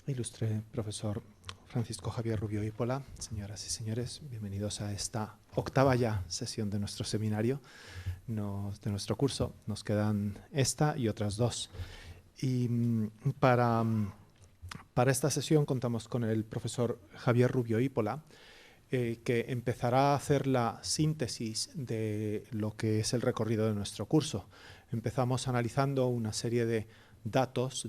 Ilustre profesor Francisco Javier Rubio Ípola, señoras y señores, bienvenidos a esta octava ya sesión de nuestro seminario, de nuestro curso. Nos quedan esta y otras dos. Y para esta sesión contamos con el profesor Javier Rubio Ípola, que empezará a hacer la síntesis de lo que es el recorrido de nuestro curso. Empezamos analizando una serie de datos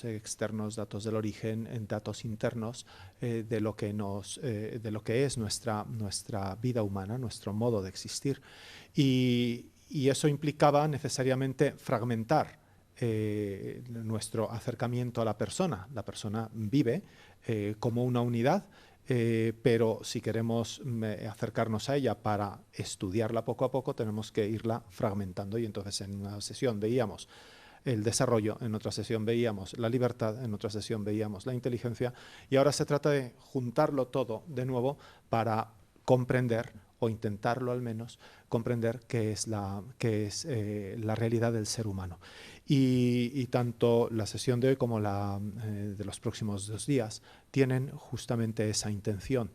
externos, datos del origen, datos internos de lo que es nuestra vida humana, nuestro modo de existir. Y eso implicaba necesariamente fragmentar nuestro acercamiento a la persona. La persona vive como una unidad, pero si queremos acercarnos a ella para estudiarla poco a poco, tenemos que irla fragmentando. Y entonces en una sesión veíamos el desarrollo, en otra sesión veíamos la libertad, en otra sesión veíamos la inteligencia, y ahora se trata de juntarlo todo de nuevo para comprender, o intentarlo al menos, comprender qué es la realidad del ser humano. Y tanto la sesión de hoy como la de los próximos 2 días tienen justamente esa intención.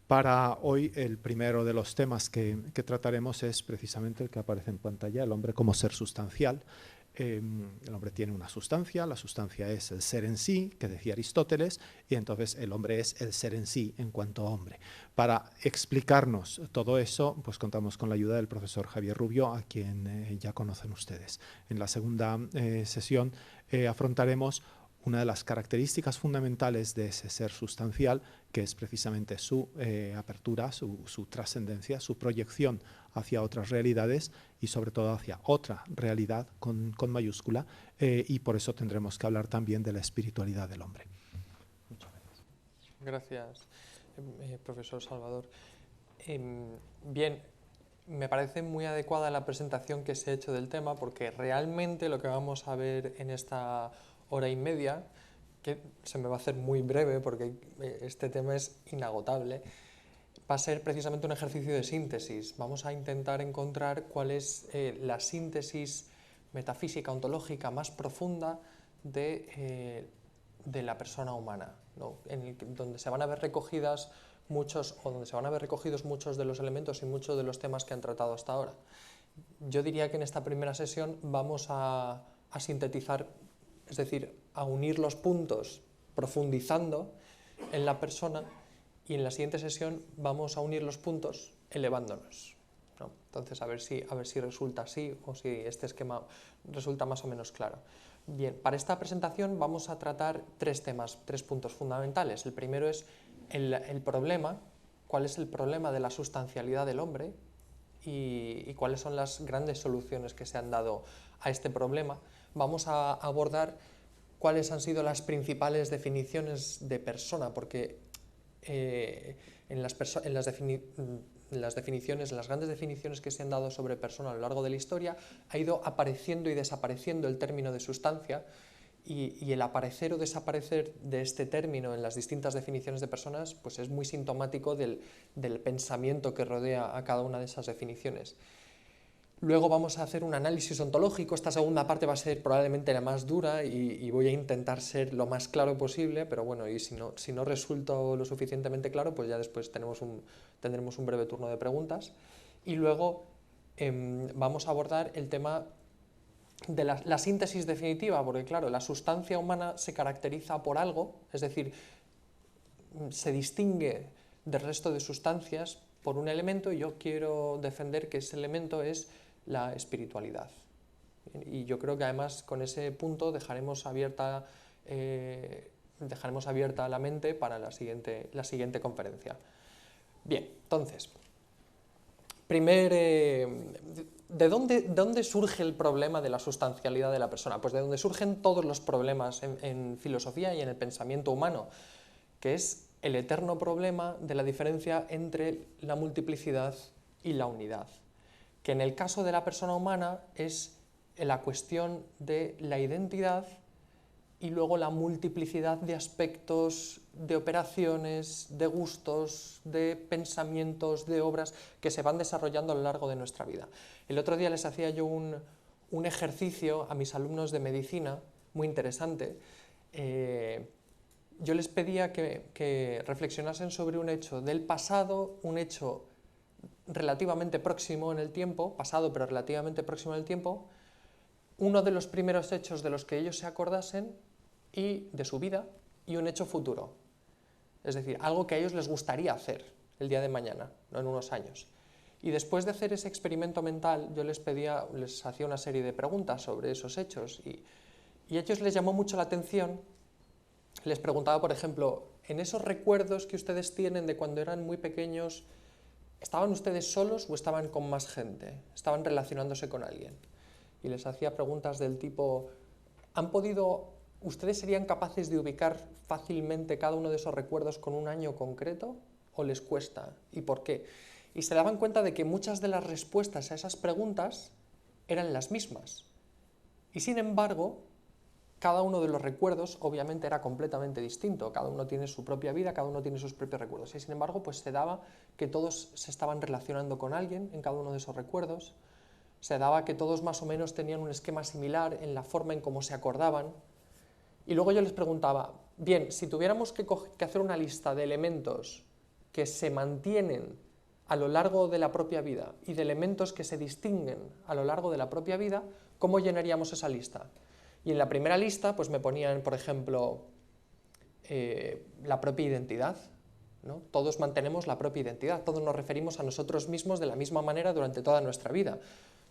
Para hoy, el primero de los temas que trataremos es precisamente el que aparece en pantalla, el hombre como ser sustancial. El hombre tiene una sustancia, la sustancia es el ser en sí, que decía Aristóteles, y entonces el hombre es el ser en sí en cuanto a hombre. Para explicarnos todo eso, pues contamos con la ayuda del profesor Javier Rubio, a quien ya conocen ustedes. En la segunda sesión afrontaremos una de las características fundamentales de ese ser sustancial, que es precisamente su apertura, su trascendencia, su proyección hacia otras realidades y sobre todo hacia otra realidad con mayúscula, y por eso tendremos que hablar también de la espiritualidad del hombre. Muchas gracias. Gracias, profesor Salvador. Bien, me parece muy adecuada la presentación que se ha hecho del tema, porque realmente lo que vamos a ver en esta hora y media, que se me va a hacer muy breve porque este tema es inagotable, va a ser precisamente un ejercicio de síntesis. Vamos a intentar encontrar cuál es la síntesis metafísica, ontológica más profunda de la persona humana, ¿no? Donde se van a ver recogidos muchos de los elementos y muchos de los temas que han tratado hasta ahora. Yo diría que en esta primera sesión vamos a sintetizar, es decir, a unir los puntos profundizando en la persona, y en la siguiente sesión vamos a unir los puntos elevándonos, ¿no? Entonces a ver si resulta así, o si este esquema resulta más o menos claro. Bien, para esta presentación vamos a tratar 3 temas, 3 puntos fundamentales. El primero es el problema, cuál es el problema de la sustancialidad del hombre y cuáles son las grandes soluciones que se han dado a este problema. Vamos a abordar cuáles han sido las principales definiciones de persona, porque en las grandes definiciones que se han dado sobre persona a lo largo de la historia, ha ido apareciendo y desapareciendo el término de sustancia, y el aparecer o desaparecer de este término en las distintas definiciones de personas pues es muy sintomático del pensamiento que rodea a cada una de esas definiciones. Luego vamos a hacer un análisis ontológico. Esta segunda parte va a ser probablemente la más dura y voy a intentar ser lo más claro posible, pero bueno, y si no resulto lo suficientemente claro, pues ya después tendremos un breve turno de preguntas. Y luego vamos a abordar el tema de la síntesis definitiva, porque claro, la sustancia humana se caracteriza por algo, es decir, se distingue del resto de sustancias por un elemento, y yo quiero defender que ese elemento es la espiritualidad. Y yo creo que además con ese punto dejaremos abierta la mente para la siguiente conferencia. Bien, entonces, ¿de dónde surge el problema de la sustancialidad de la persona? Pues de donde surgen todos los problemas en filosofía y en el pensamiento humano, que es el eterno problema de la diferencia entre la multiplicidad y la unidad, que en el caso de la persona humana es la cuestión de la identidad y luego la multiplicidad de aspectos, de operaciones, de gustos, de pensamientos, de obras que se van desarrollando a lo largo de nuestra vida. El otro día les hacía yo un ejercicio a mis alumnos de medicina muy interesante, yo les pedía que reflexionasen sobre un hecho del pasado, un hecho relativamente próximo en el tiempo, pasado pero relativamente próximo en el tiempo, uno de los primeros hechos de los que ellos se acordasen y de su vida, y un hecho futuro. Es decir, algo que a ellos les gustaría hacer el día de mañana, no en unos años. Y después de hacer ese experimento mental, yo les hacía una serie de preguntas sobre esos hechos, y a ellos les llamó mucho la atención. Les preguntaba, por ejemplo, en esos recuerdos que ustedes tienen de cuando eran muy pequeños, ¿estaban ustedes solos o estaban con más gente? ¿Estaban relacionándose con alguien? Y les hacía preguntas del tipo, ¿ustedes serían capaces de ubicar fácilmente cada uno de esos recuerdos con un año concreto o les cuesta? ¿Y por qué? Y se daban cuenta de que muchas de las respuestas a esas preguntas eran las mismas. Y sin embargo, cada uno de los recuerdos obviamente era completamente distinto, cada uno tiene su propia vida, cada uno tiene sus propios recuerdos, y sin embargo pues se daba que todos se estaban relacionando con alguien en cada uno de esos recuerdos, se daba que todos más o menos tenían un esquema similar en la forma en cómo se acordaban, y luego yo les preguntaba, bien, si tuviéramos que hacer una lista de elementos que se mantienen a lo largo de la propia vida y de elementos que se distinguen a lo largo de la propia vida, ¿cómo llenaríamos esa lista? Y en la primera lista pues me ponían, por ejemplo, la propia identidad, ¿no? Todos mantenemos la propia identidad, todos nos referimos a nosotros mismos de la misma manera durante toda nuestra vida.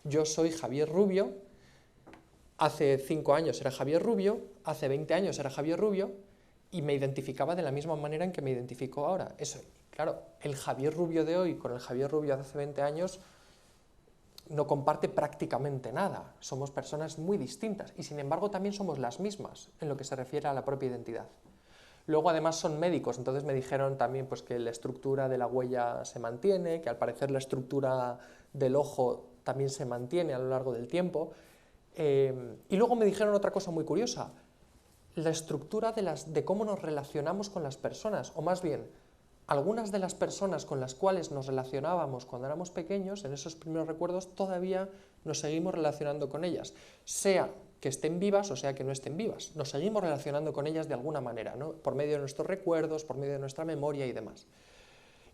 Yo soy Javier Rubio, hace 5 años era Javier Rubio, hace 20 años era Javier Rubio, y me identificaba de la misma manera en que me identifico ahora. Eso, claro, el Javier Rubio de hoy con el Javier Rubio de hace 20 años no comparte prácticamente nada, somos personas muy distintas y sin embargo también somos las mismas en lo que se refiere a la propia identidad. Luego además son médicos, entonces me dijeron también pues, que la estructura de la huella se mantiene, que al parecer la estructura del ojo también se mantiene a lo largo del tiempo, y luego me dijeron otra cosa muy curiosa, la estructura de cómo nos relacionamos con las personas, o más bien, algunas de las personas con las cuales nos relacionábamos cuando éramos pequeños, en esos primeros recuerdos, todavía nos seguimos relacionando con ellas, sea que estén vivas o sea que no estén vivas, nos seguimos relacionando con ellas de alguna manera, ¿no? Por medio de nuestros recuerdos, por medio de nuestra memoria y demás.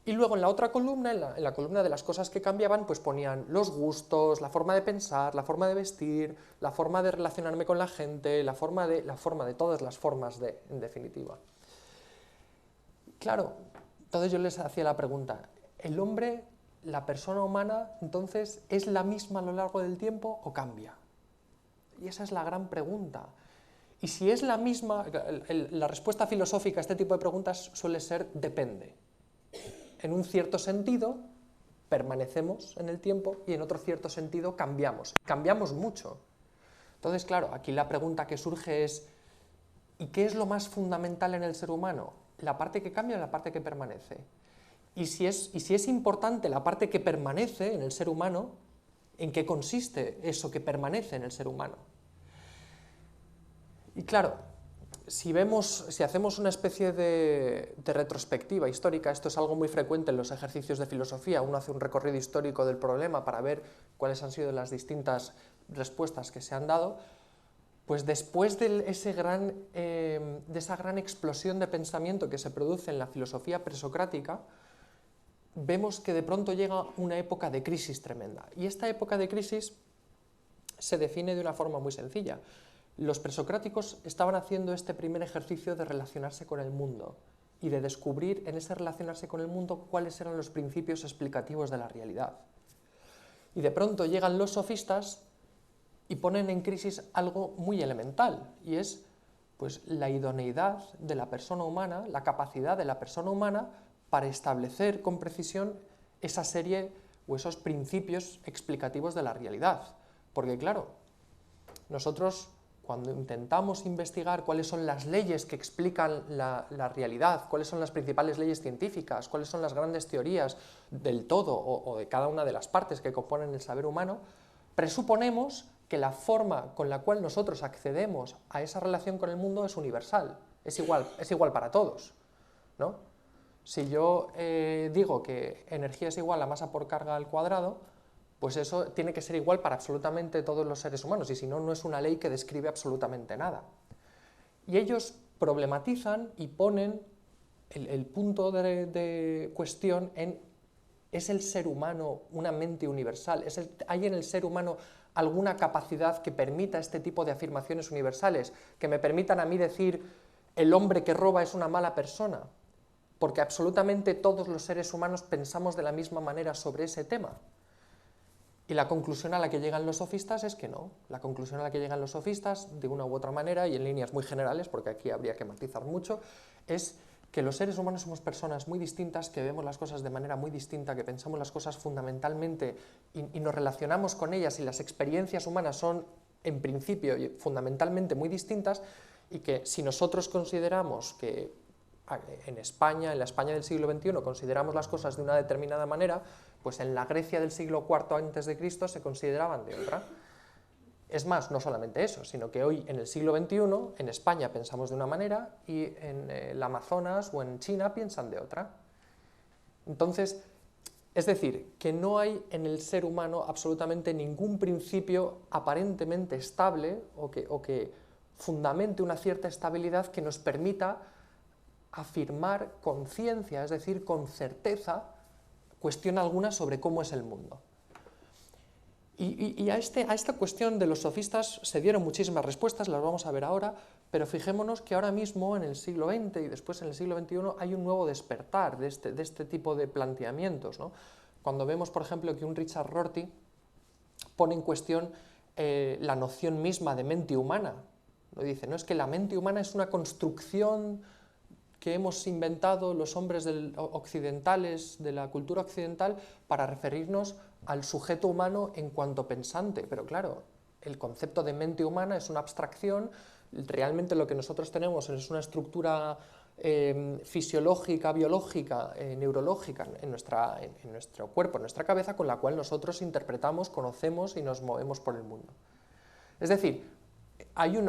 Y luego en la otra columna, en la columna de las cosas que cambiaban, pues ponían los gustos, la forma de pensar, la forma de vestir, la forma de relacionarme con la gente, la forma de todas las formas de, en definitiva. Claro, entonces yo les hacía la pregunta, ¿el hombre, la persona humana, entonces, es la misma a lo largo del tiempo o cambia? Y esa es la gran pregunta. Y si es la misma, la respuesta filosófica a este tipo de preguntas suele ser depende. En un cierto sentido, permanecemos en el tiempo y en otro cierto sentido cambiamos. Cambiamos mucho. Entonces, claro, aquí la pregunta que surge es, ¿y qué es lo más fundamental en el ser humano? ¿La parte que cambia o la parte que permanece? Y si es importante la parte que permanece en el ser humano, ¿en qué consiste eso que permanece en el ser humano? Y claro, si hacemos una especie de retrospectiva histórica, esto es algo muy frecuente en los ejercicios de filosofía, uno hace un recorrido histórico del problema para ver cuáles han sido las distintas respuestas que se han dado, pues después de esa gran explosión de pensamiento que se produce en la filosofía presocrática, vemos que de pronto llega una época de crisis tremenda. Y esta época de crisis se define de una forma muy sencilla. Los presocráticos estaban haciendo este primer ejercicio de relacionarse con el mundo y de descubrir en ese relacionarse con el mundo cuáles eran los principios explicativos de la realidad. Y de pronto llegan los sofistas y ponen en crisis algo muy elemental, y es pues, la idoneidad de la persona humana, la capacidad de la persona humana para establecer con precisión esa serie o esos principios explicativos de la realidad. Porque claro, nosotros cuando intentamos investigar cuáles son las leyes que explican la realidad, cuáles son las principales leyes científicas, cuáles son las grandes teorías del todo o de cada una de las partes que componen el saber humano, presuponemos que la forma con la cual nosotros accedemos a esa relación con el mundo es universal, es igual para todos, ¿no? Si yo digo que energía es igual a masa por carga al cuadrado, pues eso tiene que ser igual para absolutamente todos los seres humanos, y si no, no es una ley que describe absolutamente nada. Y ellos problematizan y ponen el punto de cuestión en: ¿es el ser humano una mente universal? ¿Hay en el ser humano alguna capacidad que permita este tipo de afirmaciones universales, que me permitan a mí decir el hombre que roba es una mala persona? Porque absolutamente todos los seres humanos pensamos de la misma manera sobre ese tema. Y la conclusión a la que llegan los sofistas es que no. La conclusión a la que llegan los sofistas, de una u otra manera, y en líneas muy generales, porque aquí habría que matizar mucho, es que los seres humanos somos personas muy distintas, que vemos las cosas de manera muy distinta, que pensamos las cosas fundamentalmente y nos relacionamos con ellas, y las experiencias humanas son, en principio y fundamentalmente, muy distintas, y que si nosotros consideramos que en España, en la España del siglo XXI, consideramos las cosas de una determinada manera, pues en la Grecia del siglo IV a.C. se consideraban de otra. Es más, no solamente eso, sino que hoy, en el siglo XXI, en España pensamos de una manera y en el Amazonas o en China piensan de otra. Entonces, es decir, que no hay en el ser humano absolutamente ningún principio aparentemente estable o que fundamente una cierta estabilidad que nos permita afirmar con ciencia, es decir, con certeza, cuestión alguna sobre cómo es el mundo. Y a esta cuestión de los sofistas se dieron muchísimas respuestas, las vamos a ver ahora, pero fijémonos que ahora mismo, en el siglo XX y después en el siglo XXI, hay un nuevo despertar de este tipo de planteamientos, ¿no? Cuando vemos, por ejemplo, que un Richard Rorty pone en cuestión la noción misma de mente humana. Lo dice, no es que la mente humana es una construcción que hemos inventado los hombres occidentales, de la cultura occidental, para referirnos al sujeto humano en cuanto pensante. Pero claro, el concepto de mente humana es una abstracción, realmente lo que nosotros tenemos es una estructura fisiológica, biológica, neurológica en nuestro cuerpo, en nuestra cabeza, con la cual nosotros interpretamos, conocemos y nos movemos por el mundo. Es decir,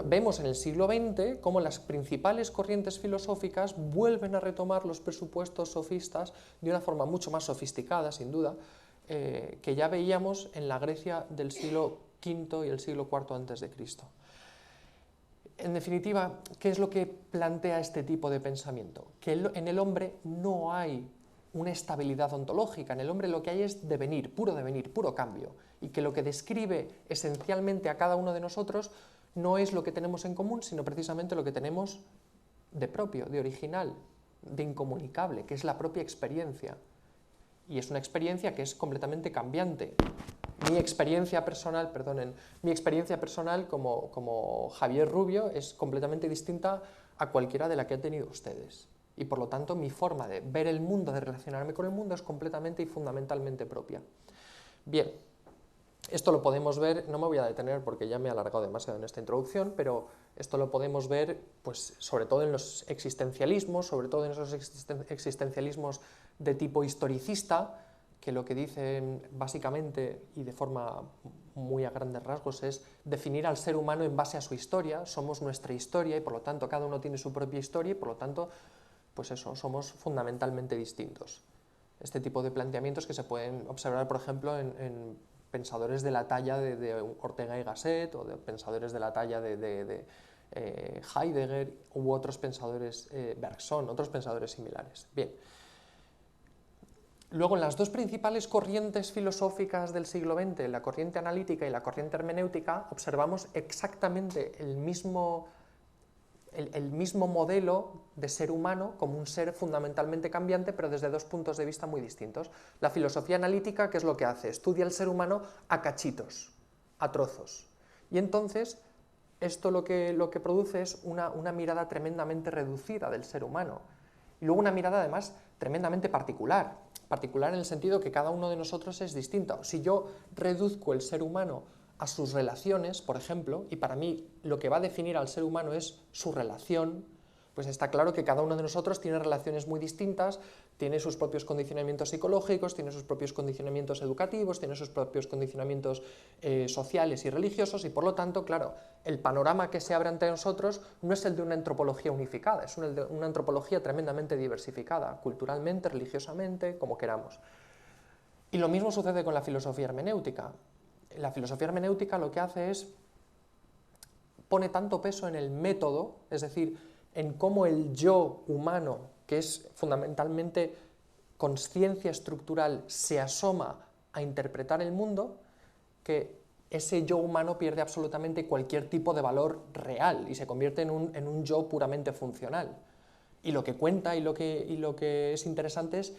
vemos en el siglo XX cómo las principales corrientes filosóficas vuelven a retomar los presupuestos sofistas de una forma mucho más sofisticada, sin duda, que ya veíamos en la Grecia del siglo V y el siglo IV a.C. En definitiva, ¿qué es lo que plantea este tipo de pensamiento? Que en el hombre no hay una estabilidad ontológica, en el hombre lo que hay es devenir, puro cambio, y que lo que describe esencialmente a cada uno de nosotros no es lo que tenemos en común, sino precisamente lo que tenemos de propio, de original, de incomunicable, que es la propia experiencia. Y es una experiencia que es completamente cambiante. Mi experiencia personal como Javier Rubio es completamente distinta a cualquiera de la que han tenido ustedes. Y por lo tanto mi forma de ver el mundo, de relacionarme con el mundo, es completamente y fundamentalmente propia. Bien, esto lo podemos ver, no me voy a detener porque ya me he alargado demasiado en esta introducción, pero esto lo podemos ver pues, sobre todo en los existencialismos, sobre todo en esos existencialismos de tipo historicista, que lo que dicen básicamente y de forma muy a grandes rasgos es definir al ser humano en base a su historia, somos nuestra historia y por lo tanto cada uno tiene su propia historia y por lo tanto pues eso, somos fundamentalmente distintos. Este tipo de planteamientos que se pueden observar, por ejemplo, en pensadores de la talla de Ortega y Gasset o de pensadores de la talla de Heidegger u otros pensadores, Bergson, otros pensadores similares. Bien. Luego, en las dos principales corrientes filosóficas del siglo XX, la corriente analítica y la corriente hermenéutica, observamos exactamente el mismo modelo de ser humano como un ser fundamentalmente cambiante, pero desde dos puntos de vista muy distintos. La filosofía analítica, ¿qué es lo que hace? Estudia el ser humano a cachitos, a trozos. Y entonces, esto lo que produce es una mirada tremendamente reducida del ser humano. Y luego una mirada, además, tremendamente particular en el sentido que cada uno de nosotros es distinto. Si yo reduzco el ser humano a sus relaciones, por ejemplo, y para mí lo que va a definir al ser humano es su relación, pues está claro que cada uno de nosotros tiene relaciones muy distintas, tiene sus propios condicionamientos psicológicos, tiene sus propios condicionamientos educativos, tiene sus propios condicionamientos sociales y religiosos, y por lo tanto, claro, el panorama que se abre ante nosotros no es el de una antropología unificada, es el de una antropología tremendamente diversificada, culturalmente, religiosamente, como queramos. Y lo mismo sucede con la filosofía hermenéutica. La filosofía hermenéutica lo que hace es pone tanto peso en el método, es decir, en cómo el yo humano, que es fundamentalmente consciencia estructural, se asoma a interpretar el mundo, que ese yo humano pierde absolutamente cualquier tipo de valor real y se convierte en un yo puramente funcional. Y lo que cuenta y lo que es interesante es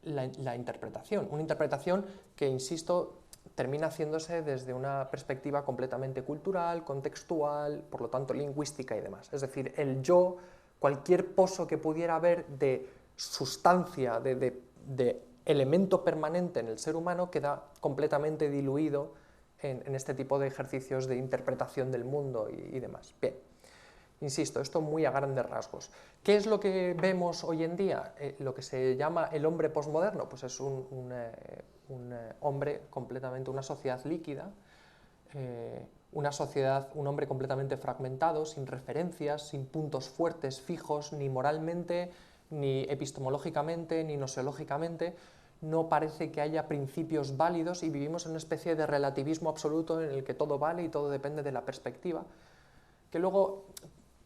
la interpretación. Una interpretación que, insisto, termina haciéndose desde una perspectiva completamente cultural, contextual, por lo tanto lingüística y demás. Es decir, el yo, cualquier pozo que pudiera haber de sustancia, de elemento permanente en el ser humano, queda completamente diluido en este tipo de ejercicios de interpretación del mundo y demás. Bien, insisto, esto muy a grandes rasgos. ¿Qué es lo que vemos hoy en día? Lo que se llama el hombre posmoderno, pues es un hombre completamente, una sociedad líquida, una sociedad, un hombre completamente fragmentado, sin referencias, sin puntos fuertes, fijos, ni moralmente, ni epistemológicamente, ni noseológicamente. No parece que haya principios válidos y vivimos en una especie de relativismo absoluto en el que todo vale y todo depende de la perspectiva, que luego,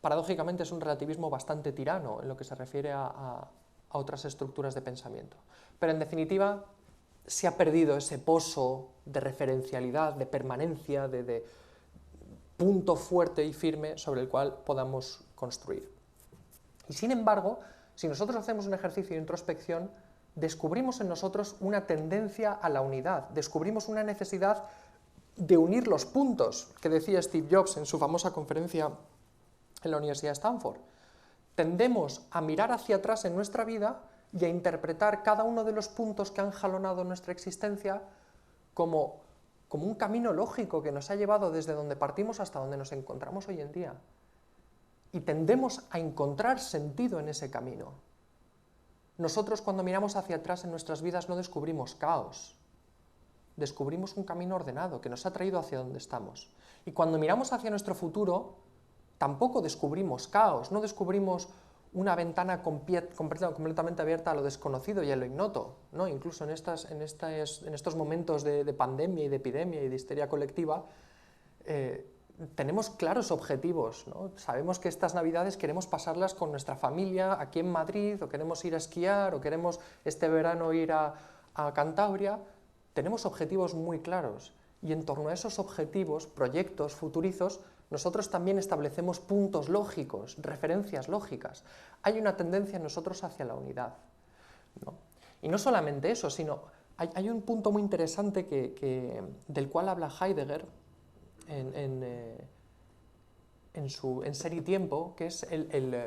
paradójicamente, es un relativismo bastante tirano en lo que se refiere a otras estructuras de pensamiento. Pero, en definitiva, se ha perdido ese pozo de referencialidad, de permanencia, de punto fuerte y firme sobre el cual podamos construir. Y sin embargo, si nosotros hacemos un ejercicio de introspección, descubrimos en nosotros una tendencia a la unidad, descubrimos una necesidad de unir los puntos que decía Steve Jobs en su famosa conferencia en la Universidad de Stanford. Tendemos a mirar hacia atrás en nuestra vida y a interpretar cada uno de los puntos que han jalonado nuestra existencia como un camino lógico que nos ha llevado desde donde partimos hasta donde nos encontramos hoy en día. Y tendemos a encontrar sentido en ese camino. Nosotros, cuando miramos hacia atrás en nuestras vidas, no descubrimos caos, descubrimos un camino ordenado que nos ha traído hacia donde estamos. Y cuando miramos hacia nuestro futuro, tampoco descubrimos caos, no descubrimos una ventana completamente abierta a lo desconocido y a lo ignoto, ¿no? Incluso en estos momentos de pandemia y de epidemia y de histeria colectiva, tenemos claros objetivos, ¿no? Sabemos que estas Navidades queremos pasarlas con nuestra familia aquí en Madrid, o queremos ir a esquiar, o queremos este verano ir a Cantabria. Tenemos objetivos muy claros y en torno a esos objetivos, proyectos futurizos, nosotros también establecemos puntos lógicos, referencias lógicas. Hay una tendencia en nosotros hacia la unidad, ¿no? Y no solamente eso, sino hay un punto muy interesante del cual habla Heidegger en Ser y Tiempo, que es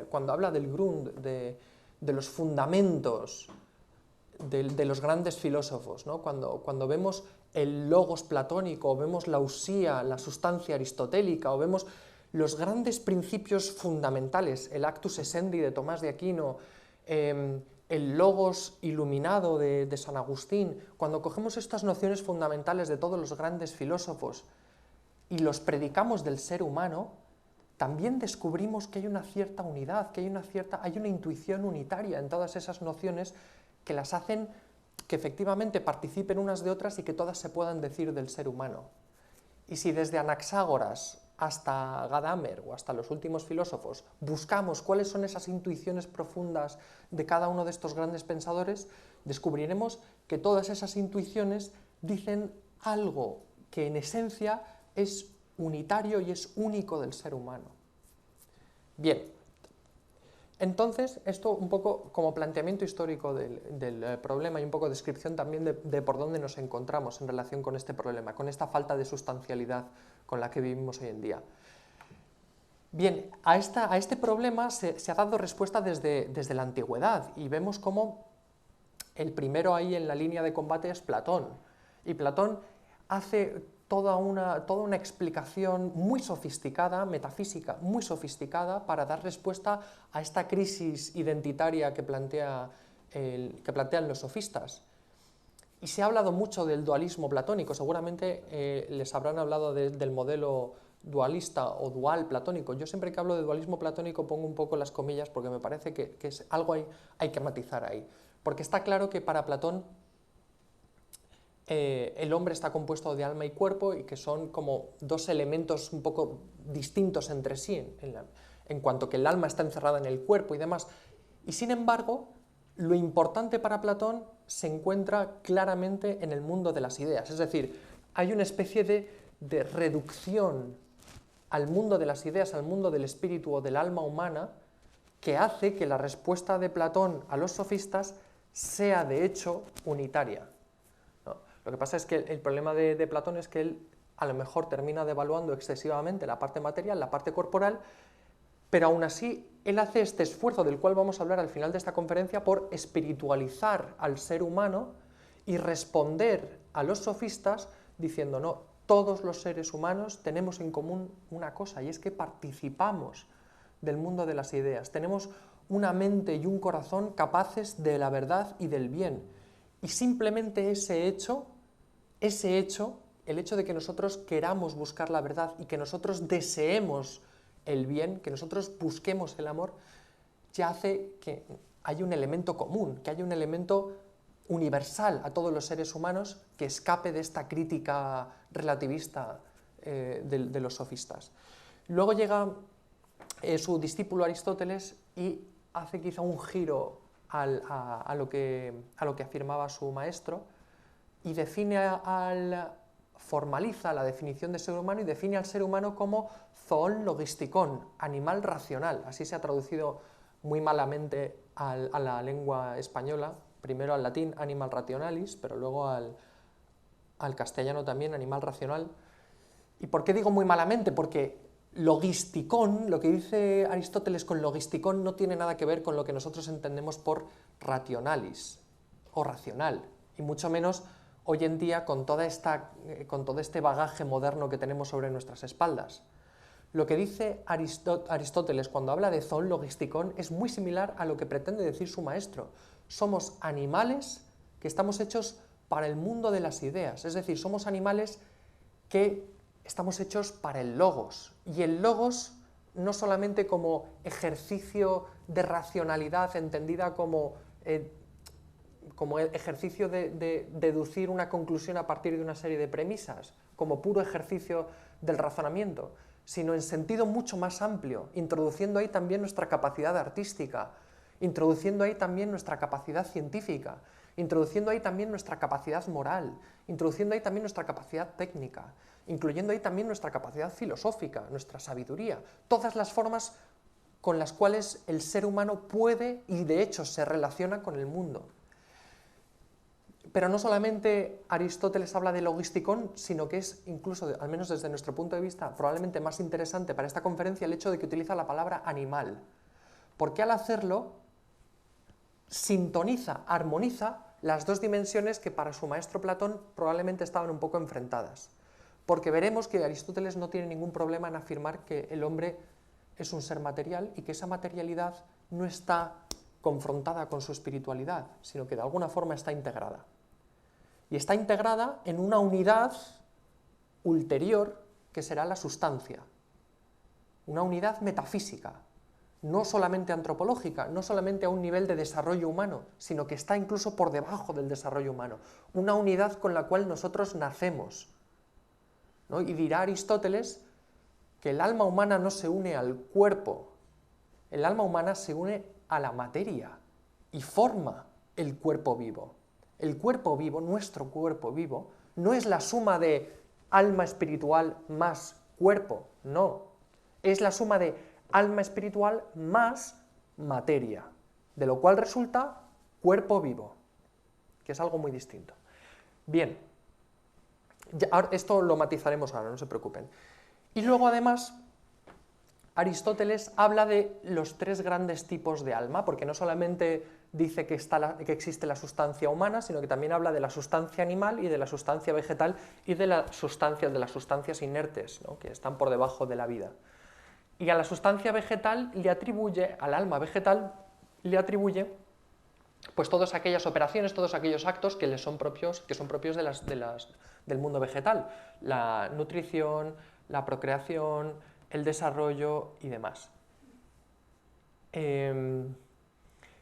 cuando habla del Grund, de los fundamentos de los grandes filósofos, ¿no? Cuando vemos el logos platónico, o vemos la usía, la sustancia aristotélica, o vemos los grandes principios fundamentales, el actus essendi de Tomás de Aquino, el logos iluminado de San Agustín, cuando cogemos estas nociones fundamentales de todos los grandes filósofos y los predicamos del ser humano, también descubrimos que hay una cierta unidad, que hay una intuición unitaria en todas esas nociones que las hacen que efectivamente participen unas de otras y que todas se puedan decir del ser humano. Y si desde Anaxágoras hasta Gadamer o hasta los últimos filósofos buscamos cuáles son esas intuiciones profundas de cada uno de estos grandes pensadores, descubriremos que todas esas intuiciones dicen algo que en esencia es unitario y es único del ser humano. Bien. Entonces, esto un poco como planteamiento histórico del problema y un poco descripción también de por dónde nos encontramos en relación con este problema, con esta falta de sustancialidad con la que vivimos hoy en día. Bien, a este problema se ha dado respuesta desde la antigüedad y vemos cómo el primero ahí en la línea de combate es Platón. Y Platón hace toda una explicación muy sofisticada, metafísica, muy sofisticada, para dar respuesta a esta crisis identitaria que plantean los sofistas. Y se ha hablado mucho del dualismo platónico, seguramente les habrán hablado del modelo dualista o dual platónico. Yo siempre que hablo de dualismo platónico pongo un poco las comillas porque me parece que es algo hay que matizar ahí. Porque está claro que para Platón el hombre está compuesto de alma y cuerpo y que son como dos elementos un poco distintos entre sí en cuanto que el alma está encerrada en el cuerpo y demás. Y sin embargo, lo importante para Platón se encuentra claramente en el mundo de las ideas, es decir, hay una especie de reducción al mundo de las ideas, al mundo del espíritu o del alma humana, que hace que la respuesta de Platón a los sofistas sea de hecho unitaria, ¿no? Lo que pasa es que el problema de Platón es que él a lo mejor termina devaluando excesivamente la parte material, la parte corporal, pero aún así él hace este esfuerzo del cual vamos a hablar al final de esta conferencia por espiritualizar al ser humano y responder a los sofistas diciendo, no, todos los seres humanos tenemos en común una cosa, y es que participamos del mundo de las ideas, tenemos una mente y un corazón capaces de la verdad y del bien, y simplemente ese hecho, el hecho de que nosotros queramos buscar la verdad y que nosotros deseemos el bien, que nosotros busquemos el amor, ya hace que haya un elemento común, que haya un elemento universal a todos los seres humanos que escape de esta crítica relativista de los sofistas. Luego llega su discípulo Aristóteles y hace quizá un giro a lo que afirmaba su maestro y formaliza la definición de ser humano y define al ser humano como zoon logistikon, animal racional. Así se ha traducido muy malamente a la lengua española, primero al latín animal rationalis, pero luego al castellano también animal racional. ¿Y por qué digo muy malamente? Porque logistikon, lo que dice Aristóteles con logistikon, no tiene nada que ver con lo que nosotros entendemos por rationalis o racional, y mucho menos hoy en día con todo este bagaje moderno que tenemos sobre nuestras espaldas. Lo que dice Aristóteles cuando habla de zoon logistikon es muy similar a lo que pretende decir su maestro. Somos animales que estamos hechos para el mundo de las ideas, es decir, somos animales que estamos hechos para el logos, y el logos no solamente como ejercicio de racionalidad entendida como ejercicio de deducir una conclusión a partir de una serie de premisas, como puro ejercicio del razonamiento, sino en sentido mucho más amplio, introduciendo ahí también nuestra capacidad artística, introduciendo ahí también nuestra capacidad científica, introduciendo ahí también nuestra capacidad moral, introduciendo ahí también nuestra capacidad técnica, incluyendo ahí también nuestra capacidad filosófica, nuestra sabiduría, todas las formas con las cuales el ser humano puede y de hecho se relaciona con el mundo. Pero no solamente Aristóteles habla de logistikon, sino que es incluso, al menos desde nuestro punto de vista, probablemente más interesante para esta conferencia el hecho de que utiliza la palabra animal, porque al hacerlo sintoniza, armoniza las dos dimensiones que para su maestro Platón probablemente estaban un poco enfrentadas, porque veremos que Aristóteles no tiene ningún problema en afirmar que el hombre es un ser material y que esa materialidad no está confrontada con su espiritualidad, sino que de alguna forma está integrada. Y está integrada en una unidad ulterior que será la sustancia, una unidad metafísica, no solamente antropológica, no solamente a un nivel de desarrollo humano, sino que está incluso por debajo del desarrollo humano, una unidad con la cual nosotros nacemos, ¿no? Y dirá Aristóteles que el alma humana no se une al cuerpo, el alma humana se une a la materia y forma el cuerpo vivo. El cuerpo vivo, nuestro cuerpo vivo, no es la suma de alma espiritual más cuerpo, no, es la suma de alma espiritual más materia, de lo cual resulta cuerpo vivo, que es algo muy distinto. Bien, esto lo matizaremos ahora, no se preocupen. Y luego además Aristóteles habla de los tres grandes tipos de alma, porque no solamente dice que existe la sustancia humana, sino que también habla de la sustancia animal y de la sustancia vegetal y de las sustancias inertes, ¿no?, que están por debajo de la vida. Y a la sustancia vegetal le atribuye, al alma vegetal, le atribuye pues todas aquellas operaciones, todos aquellos actos que son propios del mundo vegetal, la nutrición, la procreación, el desarrollo y demás.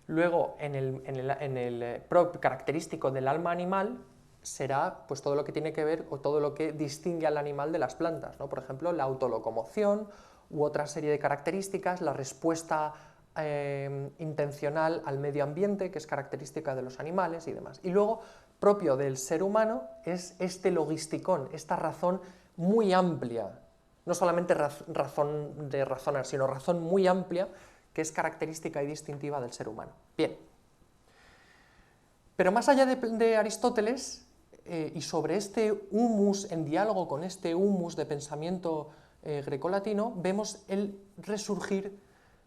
Luego, en el característico del alma animal será pues todo lo que tiene que ver o todo lo que distingue al animal de las plantas, ¿no? Por ejemplo, la autolocomoción u otra serie de características, la respuesta intencional al medio ambiente, que es característica de los animales y demás. Y luego, propio del ser humano, es este logisticón, esta razón muy amplia, no solamente razón de razonar, sino razón muy amplia, que es característica y distintiva del ser humano. Bien. Pero más allá de Aristóteles, y sobre este humus, en diálogo con este humus de pensamiento grecolatino, vemos el resurgir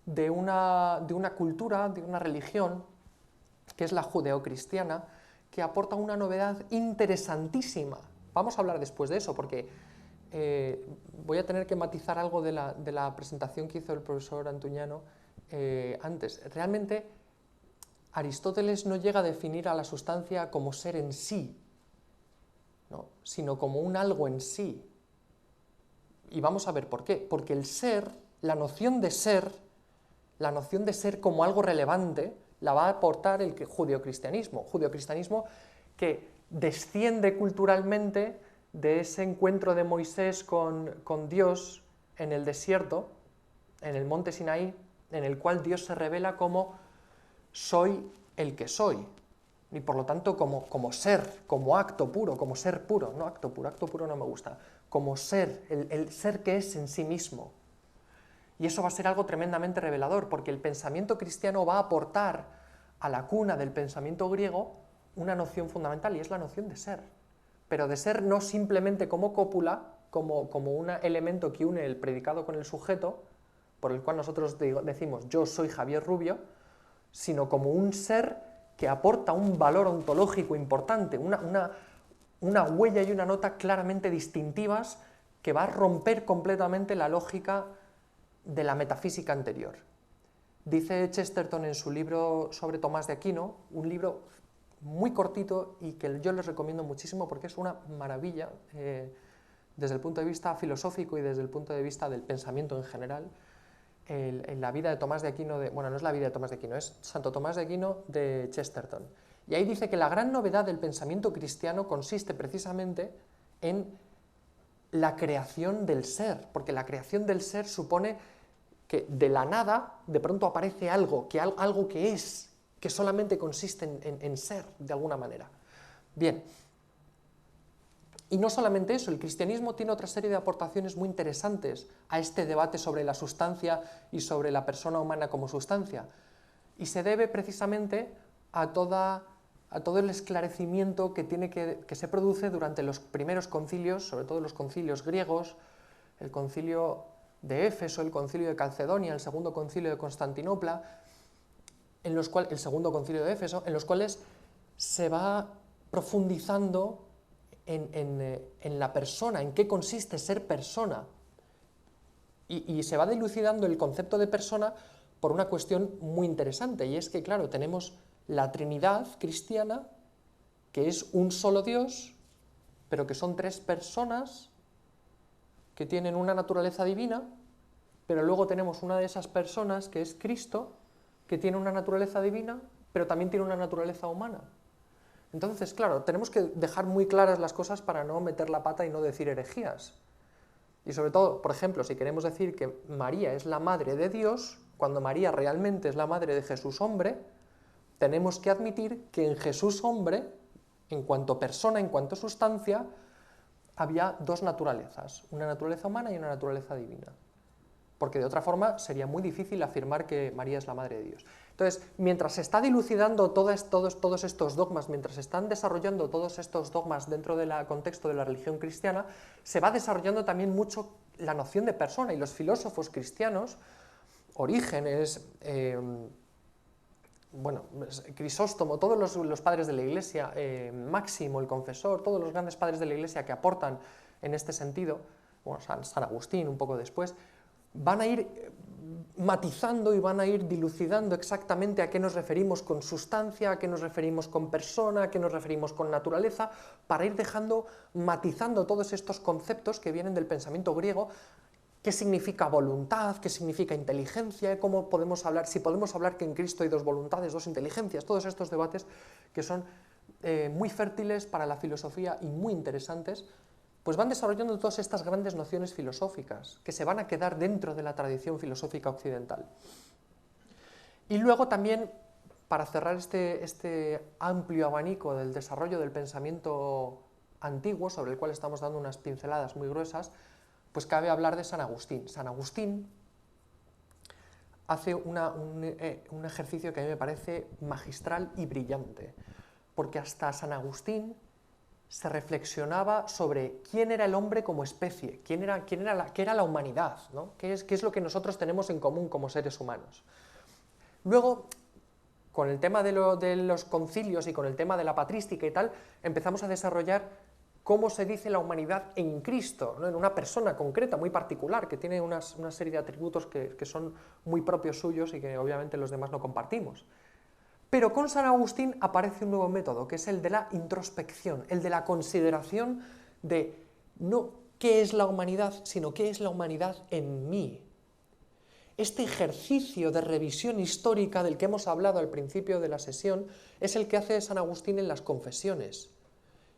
de una cultura, de una religión, que es la judeocristiana, que aporta una novedad interesantísima. Vamos a hablar después de eso, porque voy a tener que matizar algo de la presentación que hizo el profesor Antuñano antes. Realmente, Aristóteles no llega a definir a la sustancia como ser en sí, ¿no?, sino como un algo en sí. Y vamos a ver por qué. Porque el ser, la noción de ser como algo relevante, la va a aportar el judeocristianismo que desciende culturalmente de ese encuentro de Moisés con Dios en el desierto, en el monte Sinaí, en el cual Dios se revela como soy el que soy, y por lo tanto como ser, como acto puro, como ser puro, no acto puro no me gusta, como ser, el ser que es en sí mismo. Y eso va a ser algo tremendamente revelador, porque el pensamiento cristiano va a aportar a la cuna del pensamiento griego una noción fundamental, y es la noción de ser. Pero de ser no simplemente como cópula, como un elemento que une el predicado con el sujeto, por el cual nosotros decimos yo soy Javier Rubio, sino como un ser que aporta un valor ontológico importante, una huella y una nota claramente distintivas que va a romper completamente la lógica de la metafísica anterior. Dice Chesterton en su libro sobre Tomás de Aquino, un libro muy cortito y que yo les recomiendo muchísimo porque es una maravilla desde el punto de vista filosófico y desde el punto de vista del pensamiento en general. En la vida de Tomás de Aquino, bueno, no es la vida de Tomás de Aquino, es Santo Tomás de Aquino de Chesterton. Y ahí dice que la gran novedad del pensamiento cristiano consiste precisamente en la creación del ser, porque la creación del ser supone que de la nada de pronto aparece algo que es, que solamente consiste en ser, de alguna manera. Bien. Y no solamente eso, el cristianismo tiene otra serie de aportaciones muy interesantes a este debate sobre la sustancia y sobre la persona humana como sustancia. Y se debe precisamente a todo el esclarecimiento que se produce durante los primeros concilios, sobre todo los concilios griegos, el concilio de Éfeso, el concilio de Calcedonia, el segundo concilio de Constantinopla, el segundo concilio de Éfeso, en los cuales se va profundizando en la persona, en qué consiste ser persona, y se va dilucidando el concepto de persona por una cuestión muy interesante, y es que, claro, tenemos la Trinidad cristiana, que es un solo Dios, pero que son tres personas que tienen una naturaleza divina, pero luego tenemos una de esas personas, que es Cristo, que tiene una naturaleza divina, pero también tiene una naturaleza humana. Entonces, claro, tenemos que dejar muy claras las cosas para no meter la pata y no decir herejías. Y sobre todo, por ejemplo, si queremos decir que María es la madre de Dios, cuando María realmente es la madre de Jesús hombre, tenemos que admitir que en Jesús hombre, en cuanto persona, en cuanto sustancia, había dos naturalezas, una naturaleza humana y una naturaleza divina. Porque de otra forma sería muy difícil afirmar que María es la madre de Dios. Entonces, mientras se está dilucidando todos estos dogmas, mientras se están desarrollando todos estos dogmas dentro del contexto de la religión cristiana, se va desarrollando también mucho la noción de persona, y los filósofos cristianos, Orígenes, Crisóstomo, todos los padres de la Iglesia, Máximo el Confesor, todos los grandes padres de la Iglesia que aportan en este sentido, bueno, San Agustín un poco después, van a ir matizando y van a ir dilucidando exactamente a qué nos referimos con sustancia, a qué nos referimos con persona, a qué nos referimos con naturaleza, para ir matizando todos estos conceptos que vienen del pensamiento griego. ¿Qué significa voluntad? ¿Qué significa inteligencia? ¿Cómo podemos hablar? Si podemos hablar que en Cristo hay dos voluntades, dos inteligencias, todos estos debates que son muy fértiles para la filosofía y muy interesantes, pues van desarrollando todas estas grandes nociones filosóficas que se van a quedar dentro de la tradición filosófica occidental. Y luego también, para cerrar este amplio abanico del desarrollo del pensamiento antiguo, sobre el cual estamos dando unas pinceladas muy gruesas, pues cabe hablar de San Agustín. San Agustín hace un ejercicio que a mí me parece magistral y brillante, porque hasta San Agustín se reflexionaba sobre quién era el hombre como especie, qué era la humanidad, ¿no? ¿Qué es lo que nosotros tenemos en común como seres humanos? Luego, con el tema de los concilios y con el tema de la patrística y tal, empezamos a desarrollar cómo se dice la humanidad en Cristo, ¿no? En una persona concreta, muy particular, que tiene una serie de atributos que son muy propios suyos y que obviamente los demás no compartimos. Pero con San Agustín aparece un nuevo método, que es el de la introspección, el de la consideración de no qué es la humanidad, sino qué es la humanidad en mí. Este ejercicio de revisión histórica del que hemos hablado al principio de la sesión es el que hace San Agustín en las Confesiones.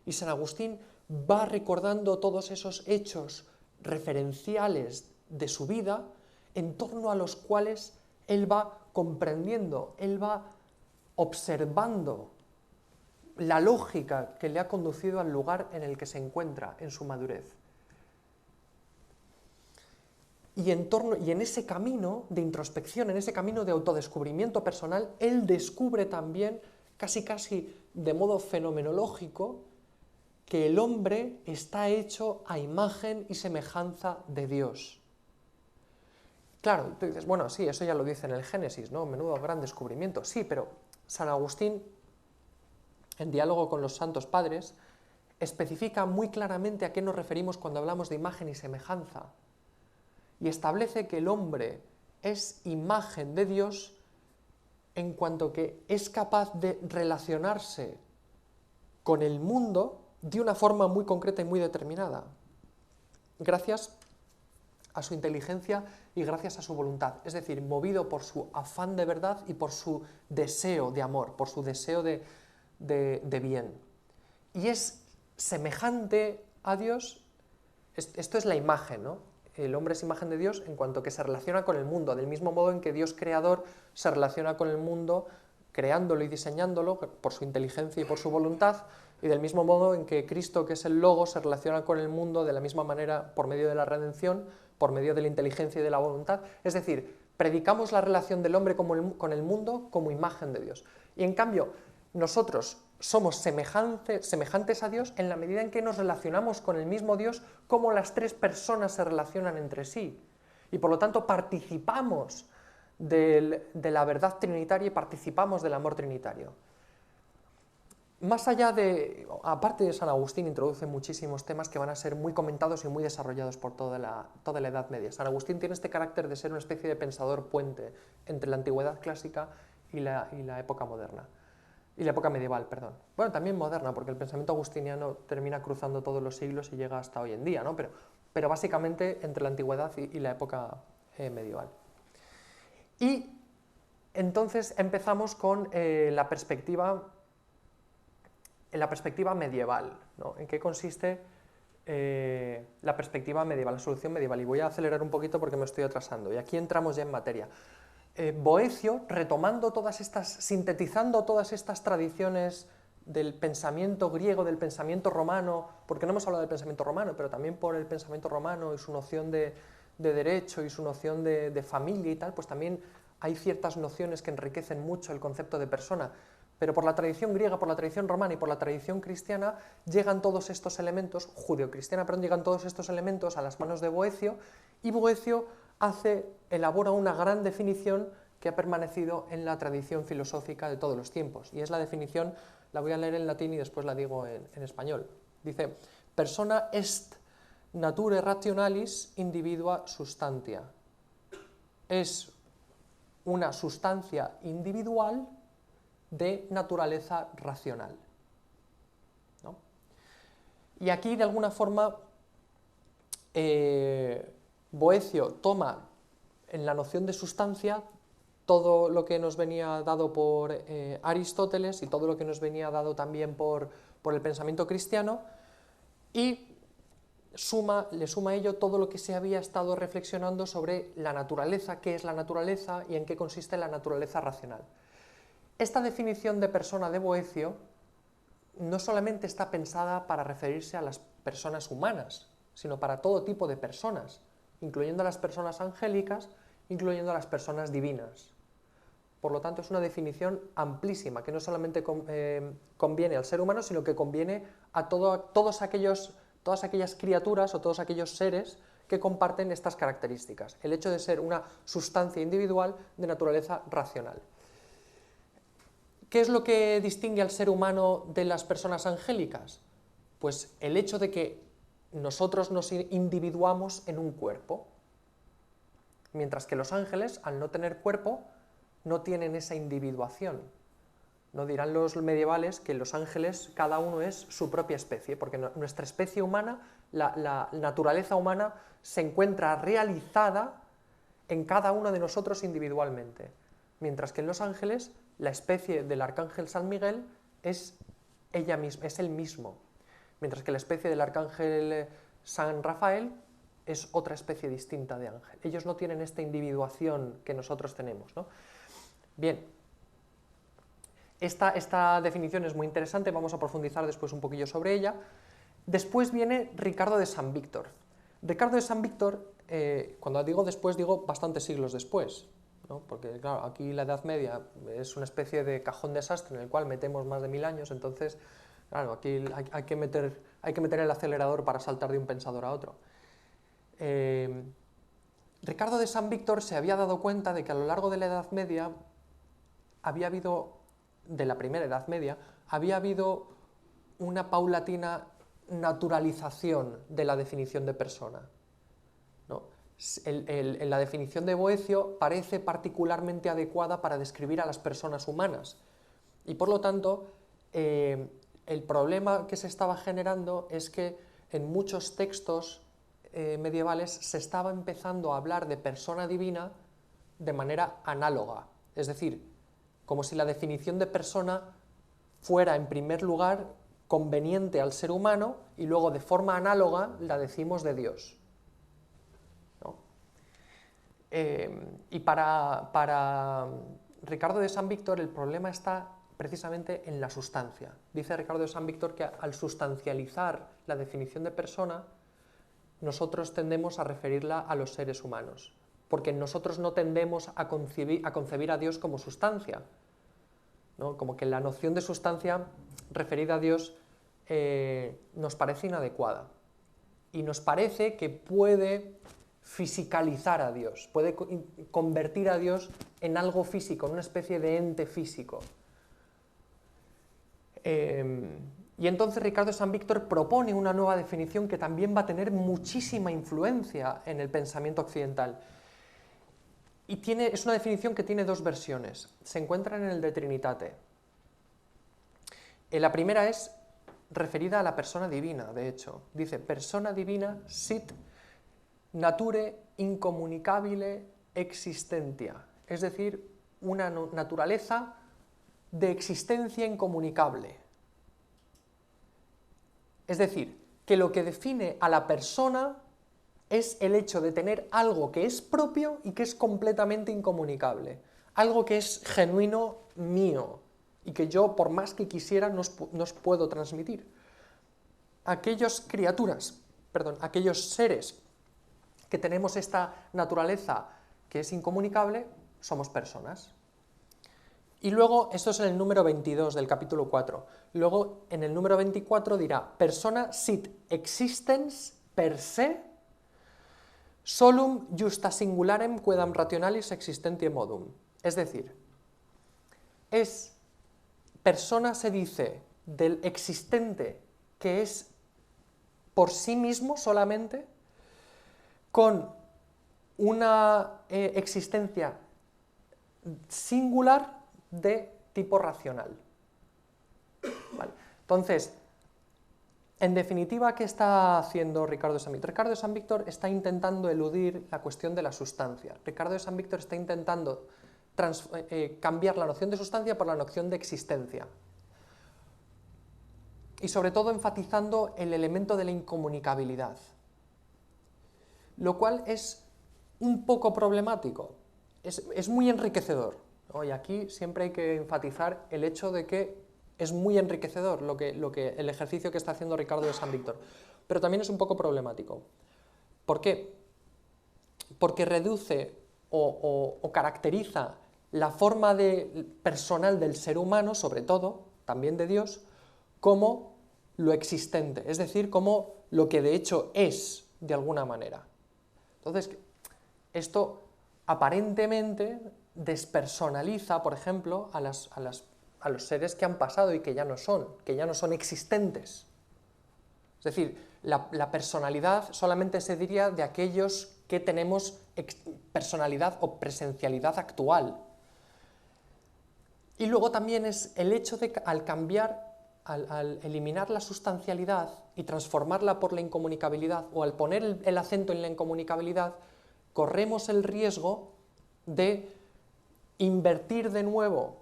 Y San Agustín va recordando todos esos hechos referenciales de su vida en torno a los cuales él va comprendiendo, él va observando la lógica que le ha conducido al lugar en el que se encuentra en su madurez. Y en ese camino de introspección, en ese camino de autodescubrimiento personal, él descubre también, casi de modo fenomenológico, que el hombre está hecho a imagen y semejanza de Dios. Claro, tú dices, bueno, sí, eso ya lo dice en el Génesis, ¿no? Menudo gran descubrimiento. Sí, pero San Agustín, en diálogo con los santos padres, especifica muy claramente a qué nos referimos cuando hablamos de imagen y semejanza. Y establece que el hombre es imagen de Dios en cuanto que es capaz de relacionarse con el mundo de una forma muy concreta y muy determinada, gracias a su inteligencia y gracias a su voluntad, es decir, movido por su afán de verdad y por su deseo de amor, por su deseo de bien. Y es semejante a Dios, esto es la imagen, ¿no? El hombre es imagen de Dios en cuanto que se relaciona con el mundo, del mismo modo en que Dios creador se relaciona con el mundo creándolo y diseñándolo por su inteligencia y por su voluntad, y del mismo modo en que Cristo, que es el Logos, se relaciona con el mundo de la misma manera por medio de la redención, por medio de la inteligencia y de la voluntad. Es decir, predicamos la relación del hombre con el mundo como imagen de Dios. Y en cambio, nosotros somos semejantes a Dios en la medida en que nos relacionamos con el mismo Dios como las tres personas se relacionan entre sí. Y por lo tanto participamos de la verdad trinitaria y participamos del amor trinitario. Más allá aparte de San Agustín, introduce muchísimos temas que van a ser muy comentados y muy desarrollados por toda la Edad Media. San Agustín tiene este carácter de ser una especie de pensador puente entre la antigüedad clásica y la época moderna. Y la época medieval, perdón. Bueno, también moderna, porque el pensamiento agustiniano termina cruzando todos los siglos y llega hasta hoy en día, ¿no? Pero básicamente entre la antigüedad y la época medieval. Y entonces empezamos con la perspectiva medieval, ¿no? ¿En qué consiste la perspectiva medieval, la solución medieval? Y voy a acelerar un poquito porque me estoy atrasando. Y aquí entramos ya en materia. Boecio, sintetizando todas estas tradiciones del pensamiento griego, del pensamiento romano, porque no hemos hablado del pensamiento romano, pero también por el pensamiento romano y su noción de derecho y su noción de familia y tal, pues también hay ciertas nociones que enriquecen mucho el concepto de persona. Pero por la tradición griega, por la tradición romana y por la tradición cristiana llegan todos estos elementos, judeocristiana, perdón, llegan todos estos elementos a las manos de Boecio, y Boecio elabora una gran definición que ha permanecido en la tradición filosófica de todos los tiempos. Y es la definición, la voy a leer en latín y después la digo en español. Dice, persona est nature rationalis individua substantia. Es una sustancia individual de naturaleza racional, ¿no? Y aquí, de alguna forma, Boecio toma en la noción de sustancia todo lo que nos venía dado por Aristóteles y todo lo que nos venía dado también por el pensamiento cristiano, y le suma a ello todo lo que se había estado reflexionando sobre la naturaleza, qué es la naturaleza y en qué consiste la naturaleza racional. Esta definición de persona de Boecio no solamente está pensada para referirse a las personas humanas, sino para todo tipo de personas, incluyendo a las personas angélicas, incluyendo a las personas divinas. Por lo tanto, es una definición amplísima, que no solamente conviene al ser humano, sino que conviene a todas aquellas criaturas o todos aquellos seres que comparten estas características, el hecho de ser una sustancia individual de naturaleza racional. ¿Qué es lo que distingue al ser humano de las personas angélicas? Pues el hecho de que nosotros nos individuamos en un cuerpo, mientras que los ángeles, al no tener cuerpo, no tienen esa individuación. No dirán los medievales que los ángeles, cada uno es su propia especie, porque nuestra especie humana, la naturaleza humana, se encuentra realizada en cada uno de nosotros individualmente, mientras que en los ángeles, la especie del arcángel San Miguel es él mismo, mientras que la especie del arcángel San Rafael es otra especie distinta de ángel. Ellos no tienen esta individuación que nosotros tenemos, ¿no? Bien, esta definición es muy interesante, vamos a profundizar después un poquillo sobre ella. Después viene Ricardo de San Víctor. Ricardo de San Víctor, cuando digo después, digo bastantes siglos después, ¿no? Porque claro, aquí la Edad Media es una especie de cajón desastre en el cual metemos más de 1000 años, entonces, claro, aquí hay que meter el acelerador para saltar de un pensador a otro. Ricardo de San Víctor se había dado cuenta de que a lo largo de la Edad Media de la primera Edad Media, había habido una paulatina naturalización de la definición de persona, ¿no? La definición de Boecio parece particularmente adecuada para describir a las personas humanas, y por lo tanto, el problema que se estaba generando es que en muchos textos medievales se estaba empezando a hablar de persona divina de manera análoga, es decir, como si la definición de persona fuera, en primer lugar, conveniente al ser humano y luego, de forma análoga, la decimos de Dios, ¿no? Y para Ricardo de San Víctor el problema está precisamente en la sustancia. Dice Ricardo de San Víctor que al sustancializar la definición de persona, nosotros tendemos a referirla a los seres humanos, porque nosotros no tendemos a concebir a Dios como sustancia, ¿no? Como que la noción de sustancia referida a Dios nos parece inadecuada, y nos parece que puede fisicalizar a Dios, puede convertir a Dios en algo físico, en una especie de ente físico. Y entonces Ricardo de San Víctor propone una nueva definición que también va a tener muchísima influencia en el pensamiento occidental. Y es una definición que tiene dos versiones, se encuentran en el De Trinitate. La primera es referida a la persona divina, de hecho. Dice, persona divina sit nature incommunicabile existentia, es decir, una naturaleza de existencia incomunicable. Es decir, que lo que define a la persona es el hecho de tener algo que es propio y que es completamente incomunicable, algo que es genuino mío y que yo, por más que quisiera, no os puedo transmitir. Aquellos seres que tenemos esta naturaleza que es incomunicable, somos personas. Y luego, esto es en el número 22 del capítulo 4, luego en el número 24 dirá, persona sit existens per se solum justa singularem quedam rationalis existentiae modum. Es decir, persona se dice del existente que es por sí mismo solamente, con una existencia singular de tipo racional. ¿Vale? Entonces, en definitiva, ¿qué está haciendo Ricardo de San Víctor? Ricardo de San Víctor está intentando eludir la cuestión de la sustancia. Ricardo de San Víctor está intentando cambiar la noción de sustancia por la noción de existencia. Y sobre todo enfatizando el elemento de la incomunicabilidad. lo cual es un poco problemático. Es muy enriquecedor, ¿no? Y aquí siempre hay que enfatizar el hecho de que es muy enriquecedor el ejercicio que está haciendo Ricardo de San Víctor, pero también es un poco problemático. ¿Por qué? Porque reduce o caracteriza la forma personal del ser humano, sobre todo, también de Dios, como lo existente, es decir, como lo que de hecho es, de alguna manera. Entonces, esto aparentemente despersonaliza, por ejemplo, a los seres que han pasado y que ya no son existentes. Es decir, la personalidad solamente se diría de aquellos que tenemos personalidad o presencialidad actual. Y luego también es el hecho de que al eliminar la sustancialidad y transformarla por la incomunicabilidad, o al poner el acento en la incomunicabilidad, corremos el riesgo de invertir de nuevo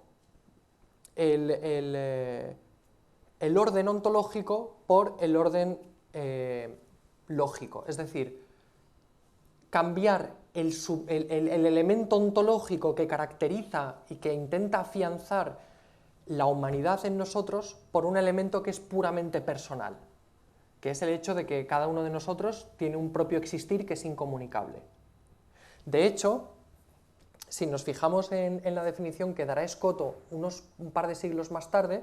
el orden ontológico por el orden lógico. Es decir, cambiar el elemento ontológico que caracteriza y que intenta afianzar la humanidad en nosotros por un elemento que es puramente personal, que es el hecho de que cada uno de nosotros tiene un propio existir que es incomunicable. De hecho, si nos fijamos en la definición que dará Escoto un par de siglos más tarde,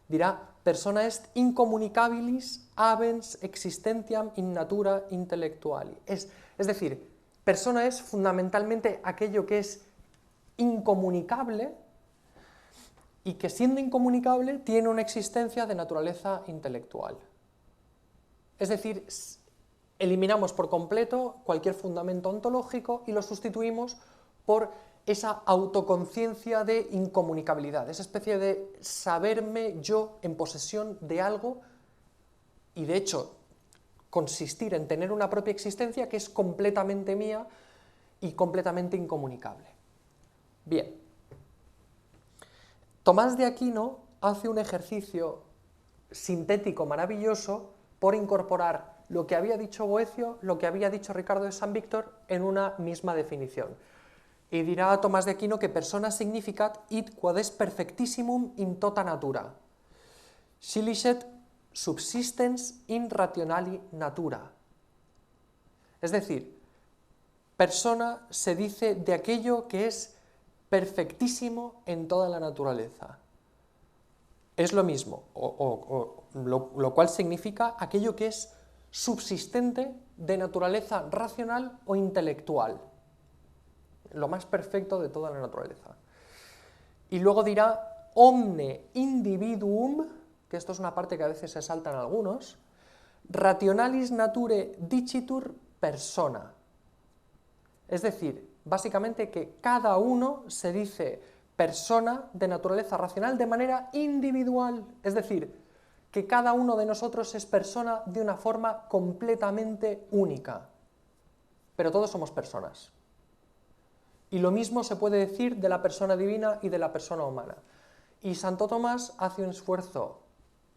dirá: persona est incommunicabilis habens existentiam in natura intellectuali. Es decir, persona es fundamentalmente aquello que es incomunicable y que, siendo incomunicable, tiene una existencia de naturaleza intelectual. Es decir, eliminamos por completo cualquier fundamento ontológico y lo sustituimos por esa autoconciencia de incomunicabilidad, esa especie de saberme yo en posesión de algo y, de hecho, consistir en tener una propia existencia que es completamente mía y completamente incomunicable. Bien, Tomás de Aquino hace un ejercicio sintético maravilloso por incorporar lo que había dicho Boecio, lo que había dicho Ricardo de San Víctor en una misma definición. Y dirá a Tomás de Aquino que persona significat id quod est perfectissimum in tota natura. Scilicet subsistens in rationali natura. Es decir, persona se dice de aquello que es perfectísimo en toda la naturaleza. Es lo mismo, lo cual significa aquello que es subsistente de naturaleza racional o intelectual. Lo más perfecto de toda la naturaleza. Y luego dirá omne individuum, que esto es una parte que a veces se saltan algunos, rationalis nature dicitur persona. Es decir, básicamente que cada uno se dice persona de naturaleza racional de manera individual, es decir, que cada uno de nosotros es persona de una forma completamente única, pero todos somos personas. Y lo mismo se puede decir de la persona divina y de la persona humana. Y Santo Tomás hace un esfuerzo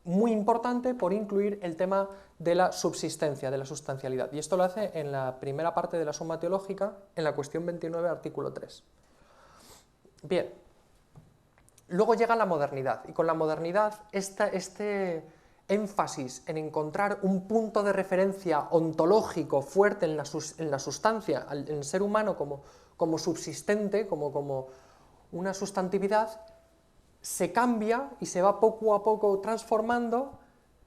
muy importante por incluir el tema de la subsistencia, de la sustancialidad. Y esto lo hace en la primera parte de la Suma Teológica, en la cuestión 29, artículo 3. Bien, luego llega la modernidad, y con la modernidad este énfasis en encontrar un punto de referencia ontológico fuerte en la sustancia, en el ser humano como subsistente, como una sustantividad, se cambia y se va poco a poco transformando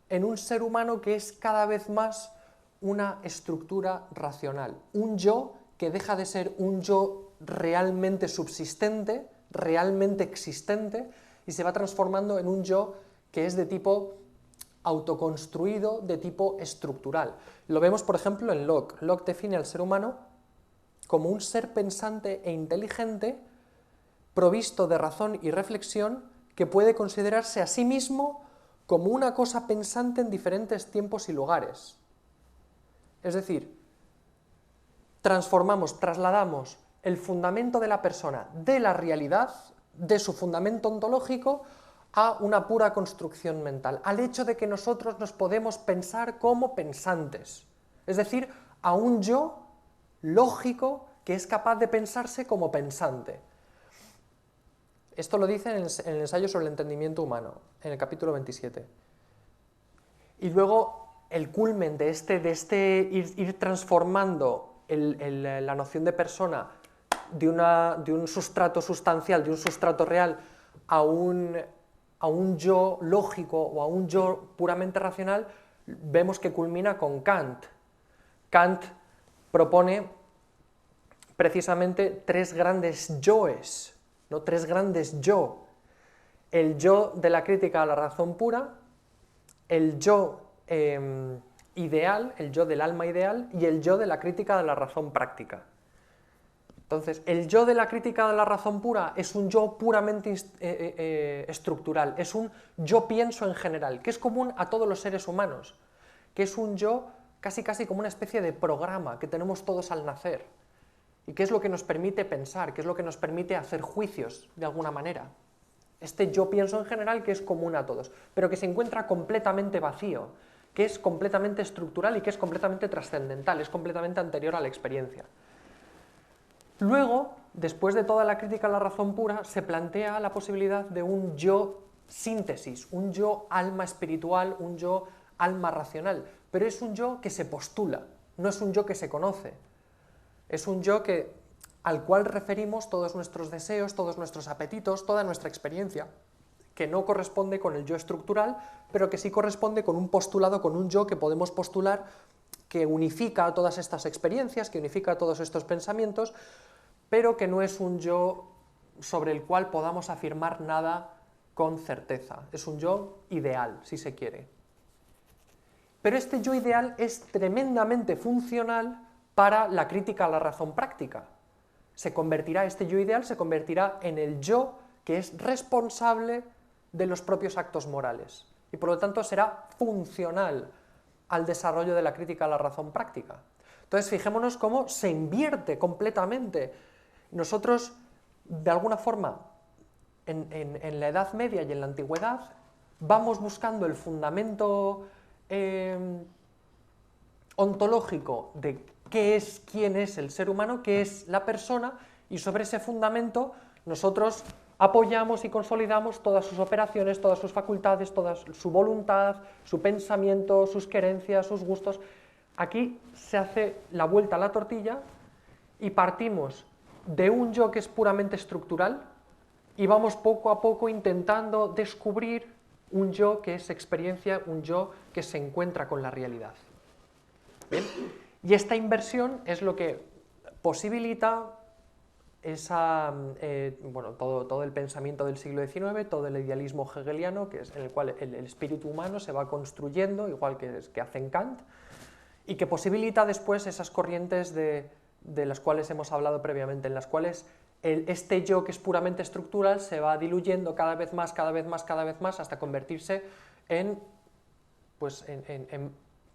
en un ser humano que es cada vez más una estructura racional, un yo que deja de ser un yo realmente subsistente, realmente existente, y se va transformando en un yo que es de tipo autoconstruido, de tipo estructural. Lo vemos, por ejemplo, en Locke. Locke define al ser humano como un ser pensante e inteligente, provisto de razón y reflexión, que puede considerarse a sí mismo como una cosa pensante en diferentes tiempos y lugares. Es decir, trasladamos el fundamento de la persona de la realidad, de su fundamento ontológico, a una pura construcción mental, al hecho de que nosotros nos podemos pensar como pensantes, es decir, a un yo lógico que es capaz de pensarse como pensante. Esto lo dice en el ensayo sobre el entendimiento humano, en el capítulo 27. Y luego el culmen de ir transformando la noción de persona de un sustrato sustancial, de un sustrato real, a un yo lógico o a un yo puramente racional, vemos que culmina con Kant. Kant propone precisamente tres grandes yoes, ¿no? Tres grandes yo. El yo de la crítica a la razón pura, el yo ideal, el yo del alma ideal, y el yo de la crítica de la razón práctica. Entonces, el yo de la crítica de la razón pura es un yo puramente estructural, es un yo pienso en general, que es común a todos los seres humanos, que es un yo casi como una especie de programa que tenemos todos al nacer, y que es lo que nos permite pensar, que es lo que nos permite hacer juicios, de alguna manera. Este yo pienso en general que es común a todos, pero que se encuentra completamente vacío, que es completamente estructural y que es completamente trascendental, es completamente anterior a la experiencia. Luego, después de toda la crítica a la razón pura, se plantea la posibilidad de un yo síntesis, un yo alma espiritual, un yo alma racional, pero es un yo que se postula, no es un yo que se conoce, es un yo al cual referimos todos nuestros deseos, todos nuestros apetitos, toda nuestra experiencia, que no corresponde con el yo estructural, pero que sí corresponde con un postulado, con un yo que podemos postular, que unifica todas estas experiencias, que unifica todos estos pensamientos, pero que no es un yo sobre el cual podamos afirmar nada con certeza. Es un yo ideal, si se quiere. Pero este yo ideal es tremendamente funcional para la crítica a la razón práctica. Este yo ideal se convertirá en el yo que es responsable de los propios actos morales, y por lo tanto será funcional al desarrollo de la crítica a la razón práctica. Entonces, fijémonos cómo se invierte completamente. Nosotros, de alguna forma, en la Edad Media y en la Antigüedad, vamos buscando el fundamento ontológico de quién es el ser humano, qué es la persona, y sobre ese fundamento nosotros apoyamos y consolidamos todas sus operaciones, todas sus facultades, toda su voluntad, su pensamiento, sus querencias, sus gustos. Aquí se hace la vuelta a la tortilla y partimos de un yo que es puramente estructural y vamos poco a poco intentando descubrir un yo que es experiencia, un yo que se encuentra con la realidad. ¿Bien? Y esta inversión es lo que posibilita todo el pensamiento del siglo XIX, todo el idealismo hegeliano, que es en el cual el espíritu humano se va construyendo, igual que hace Kant, y que posibilita después esas corrientes de las cuales hemos hablado previamente, en las cuales este yo que es puramente estructural se va diluyendo cada vez más, hasta convertirse en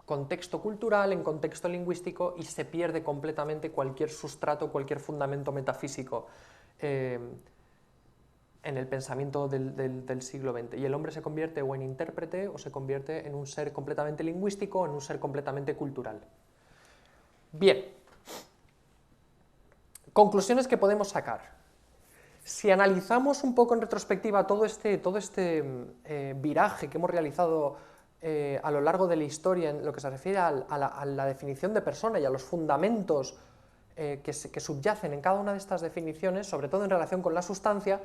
contexto cultural, en contexto lingüístico, y se pierde completamente cualquier sustrato, cualquier fundamento metafísico en el pensamiento del siglo XX. Y el hombre se convierte o en intérprete o se convierte en un ser completamente lingüístico, en un ser completamente cultural. Bien. Conclusiones que podemos sacar. Si analizamos un poco en retrospectiva todo este viraje que hemos realizado a lo largo de la historia en lo que se refiere a la definición de persona y a los fundamentos que subyacen en cada una de estas definiciones, sobre todo en relación con la sustancia,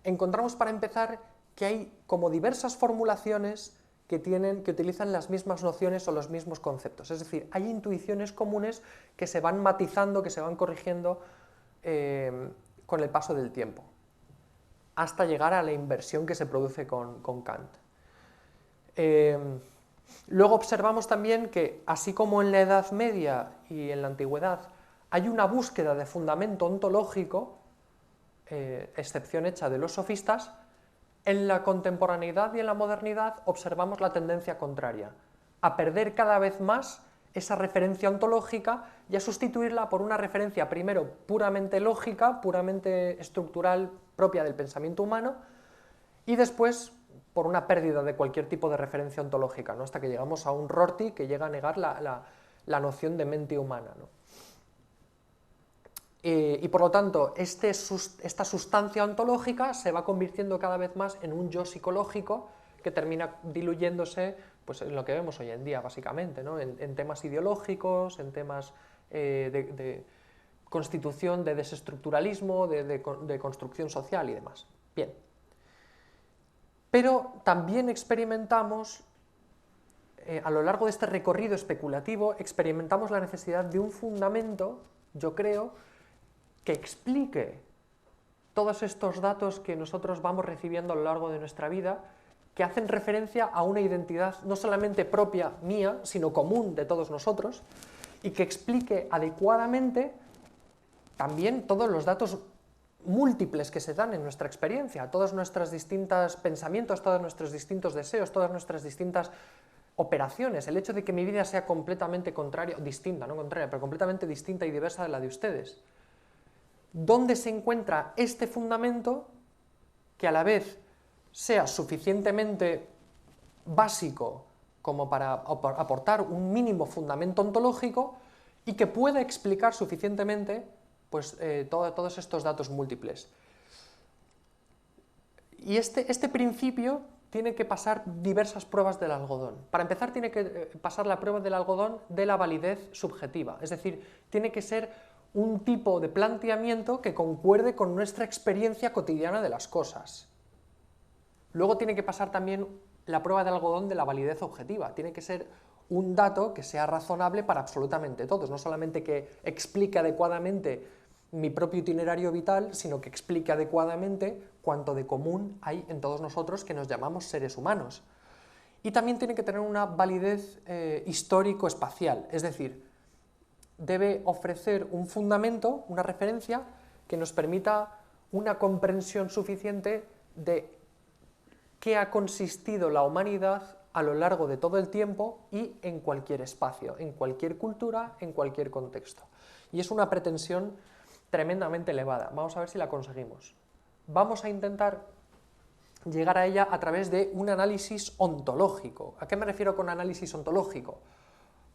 encontramos para empezar que hay como diversas formulaciones que utilizan las mismas nociones o los mismos conceptos. Es decir, hay intuiciones comunes que se van matizando, que se van corrigiendo con el paso del tiempo, hasta llegar a la inversión que se produce con Kant. Luego observamos también que, así como en la Edad Media y en la Antigüedad, hay una búsqueda de fundamento ontológico, excepción hecha de los sofistas, en la contemporaneidad y en la modernidad observamos la tendencia contraria, a perder cada vez más esa referencia ontológica y a sustituirla por una referencia primero puramente lógica, puramente estructural, propia del pensamiento humano, y después por una pérdida de cualquier tipo de referencia ontológica, ¿no? Hasta que llegamos a un Rorty que llega a negar la noción de mente humana, ¿no? y por lo tanto esta sustancia ontológica se va convirtiendo cada vez más en un yo psicológico que termina diluyéndose pues, en lo que vemos hoy en día, básicamente, ¿no? en temas ideológicos, en temas de constitución, de desestructuralismo, de construcción social y demás. Bien. Pero también experimentamos, a lo largo de este recorrido especulativo, experimentamos la necesidad de un fundamento, yo creo, que explique todos estos datos que nosotros vamos recibiendo a lo largo de nuestra vida, que hacen referencia a una identidad no solamente propia mía, sino común de todos nosotros, y que explique adecuadamente también todos los datos múltiples que se dan en nuestra experiencia, todos nuestros distintos pensamientos, todos nuestros distintos deseos, todas nuestras distintas operaciones, el hecho de que mi vida sea completamente distinta, no contraria, pero completamente distinta y diversa de la de ustedes. ¿Dónde se encuentra este fundamento que a la vez sea suficientemente básico como para aportar un mínimo fundamento ontológico y que pueda explicar suficientemente pues, todos estos datos múltiples? Y este principio tiene que pasar diversas pruebas del algodón. Para empezar, tiene que pasar la prueba del algodón de la validez subjetiva, es decir, tiene que ser un tipo de planteamiento que concuerde con nuestra experiencia cotidiana de las cosas. Luego tiene que pasar también la prueba del algodón de la validez objetiva, tiene que ser un dato que sea razonable para absolutamente todos, no solamente que explique adecuadamente mi propio itinerario vital, sino que explique adecuadamente cuánto de común hay en todos nosotros que nos llamamos seres humanos. Y también tiene que tener una validez histórico-espacial, es decir, debe ofrecer un fundamento, una referencia, que nos permita una comprensión suficiente de qué ha consistido la humanidad a lo largo de todo el tiempo y en cualquier espacio, en cualquier cultura, en cualquier contexto. Y es una pretensión tremendamente elevada. Vamos a ver si la conseguimos. Vamos a intentar llegar a ella a través de un análisis ontológico. ¿A qué me refiero con análisis ontológico?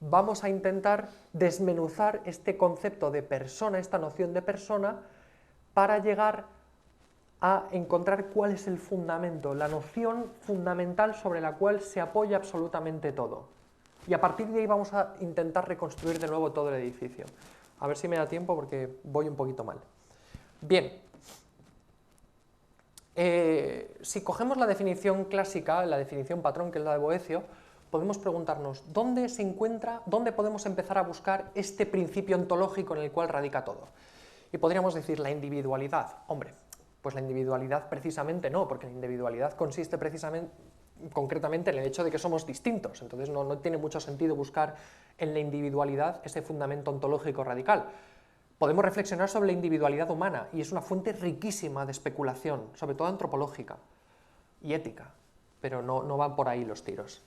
Vamos a intentar desmenuzar este concepto de persona, esta noción de persona, para llegar a encontrar cuál es el fundamento, la noción fundamental sobre la cual se apoya absolutamente todo. Y a partir de ahí vamos a intentar reconstruir de nuevo todo el edificio. A ver si me da tiempo porque voy un poquito mal. Bien. Si cogemos la definición clásica, la definición patrón, que es la de Boecio, podemos preguntarnos, ¿dónde podemos empezar a buscar este principio ontológico en el cual radica todo? Y podríamos decir la individualidad. Hombre, pues la individualidad precisamente no, porque la individualidad consiste concretamente en el hecho de que somos distintos, entonces no tiene mucho sentido buscar en la individualidad ese fundamento ontológico radical. Podemos reflexionar sobre la individualidad humana, y es una fuente riquísima de especulación, sobre todo antropológica y ética, pero no van por ahí los tiros.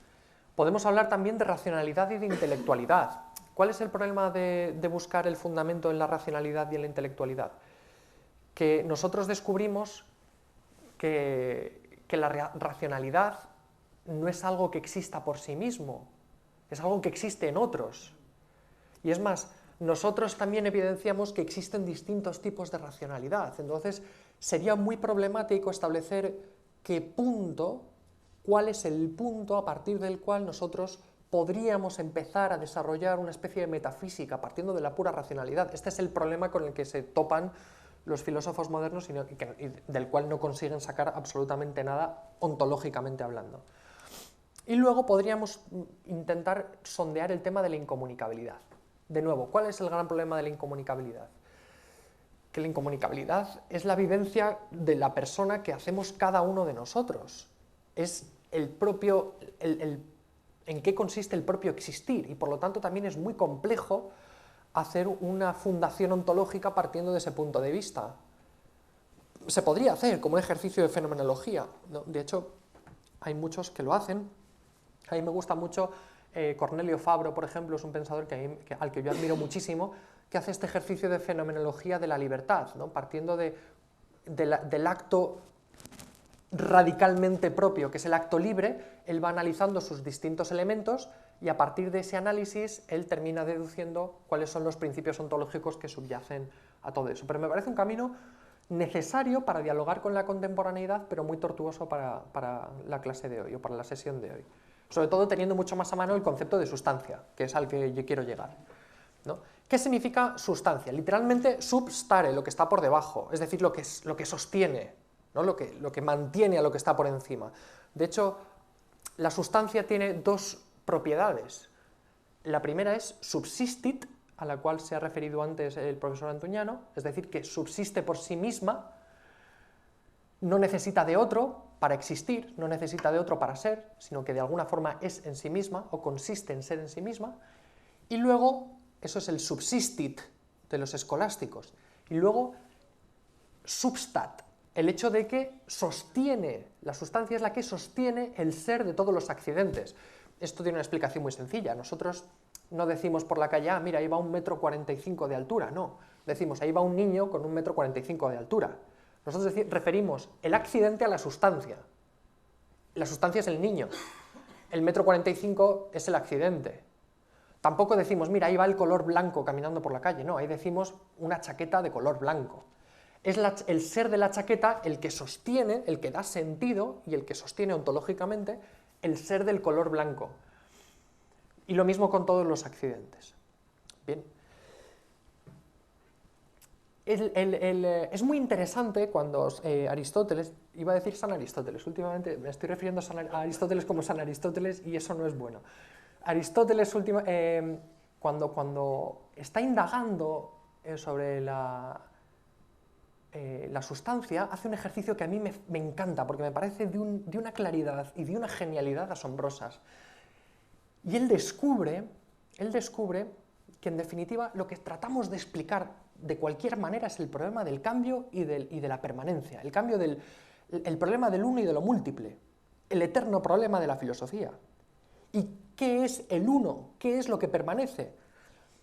Podemos hablar también de racionalidad y de intelectualidad. ¿Cuál es el problema de buscar el fundamento en la racionalidad y en la intelectualidad? Que nosotros descubrimos que la racionalidad no es algo que exista por sí mismo, es algo que existe en otros. Y es más, nosotros también evidenciamos que existen distintos tipos de racionalidad, entonces sería muy problemático establecer cuál es el punto a partir del cual nosotros podríamos empezar a desarrollar una especie de metafísica partiendo de la pura racionalidad. Este es el problema con el que se topan los filósofos modernos y del cual no consiguen sacar absolutamente nada ontológicamente hablando. Y luego podríamos intentar sondear el tema de la incomunicabilidad. De nuevo, ¿cuál es el gran problema de la incomunicabilidad? Que la incomunicabilidad es la vivencia de la persona que hacemos cada uno de nosotros. Es en qué consiste el propio existir, y por lo tanto también es muy complejo hacer una fundación ontológica partiendo de ese punto de vista. Se podría hacer como un ejercicio de fenomenología, ¿no? De hecho, hay muchos que lo hacen. A mí me gusta mucho Cornelio Fabro, por ejemplo, es un pensador al que yo admiro muchísimo, que hace este ejercicio de fenomenología de la libertad, ¿no? Partiendo del acto radicalmente propio, que es el acto libre, él va analizando sus distintos elementos y a partir de ese análisis él termina deduciendo cuáles son los principios ontológicos que subyacen a todo eso. Pero me parece un camino necesario para dialogar con la contemporaneidad, pero muy tortuoso para la clase de hoy, o para la sesión de hoy. Sobre todo teniendo mucho más a mano el concepto de sustancia, que es al que yo quiero llegar, ¿no? ¿Qué significa sustancia? Literalmente substare, lo que está por debajo, es decir, lo que sostiene, ¿no? lo que mantiene a lo que está por encima. De hecho, la sustancia tiene dos propiedades. La primera es subsistit, a la cual se ha referido antes el profesor Antuñano, es decir, que subsiste por sí misma, no necesita de otro para existir, no necesita de otro para ser, sino que de alguna forma es en sí misma, o consiste en ser en sí misma, y luego, eso es el subsistit de los escolásticos, y luego substat, el hecho de que sostiene, la sustancia es la que sostiene el ser de todos los accidentes. Esto tiene una explicación muy sencilla. Nosotros no decimos por la calle, ah, mira, ahí va 1,45 m de altura, no. Decimos, ahí va un niño con 1,45 m de altura. Nosotros referimos el accidente a la sustancia. La sustancia es el niño. El 1,45 m es el accidente. Tampoco decimos, mira, ahí va el color blanco caminando por la calle, no, ahí decimos una chaqueta de color blanco. Es el ser de la chaqueta el que sostiene, el que da sentido y el que sostiene ontológicamente el ser del color blanco. Y lo mismo con todos los accidentes. Bien. Es muy interesante cuando Aristóteles, iba a decir San Aristóteles, últimamente me estoy refiriendo a Aristóteles como San Aristóteles y eso no es bueno. Aristóteles, cuando está indagando sobre la sustancia, hace un ejercicio que a mí me encanta, porque me parece de una claridad y de una genialidad asombrosas. Y él descubre que, en definitiva, lo que tratamos de explicar de cualquier manera es el problema del cambio y de la permanencia, el problema del uno y de lo múltiple, el eterno problema de la filosofía. ¿Y qué es el uno? ¿Qué es lo que permanece?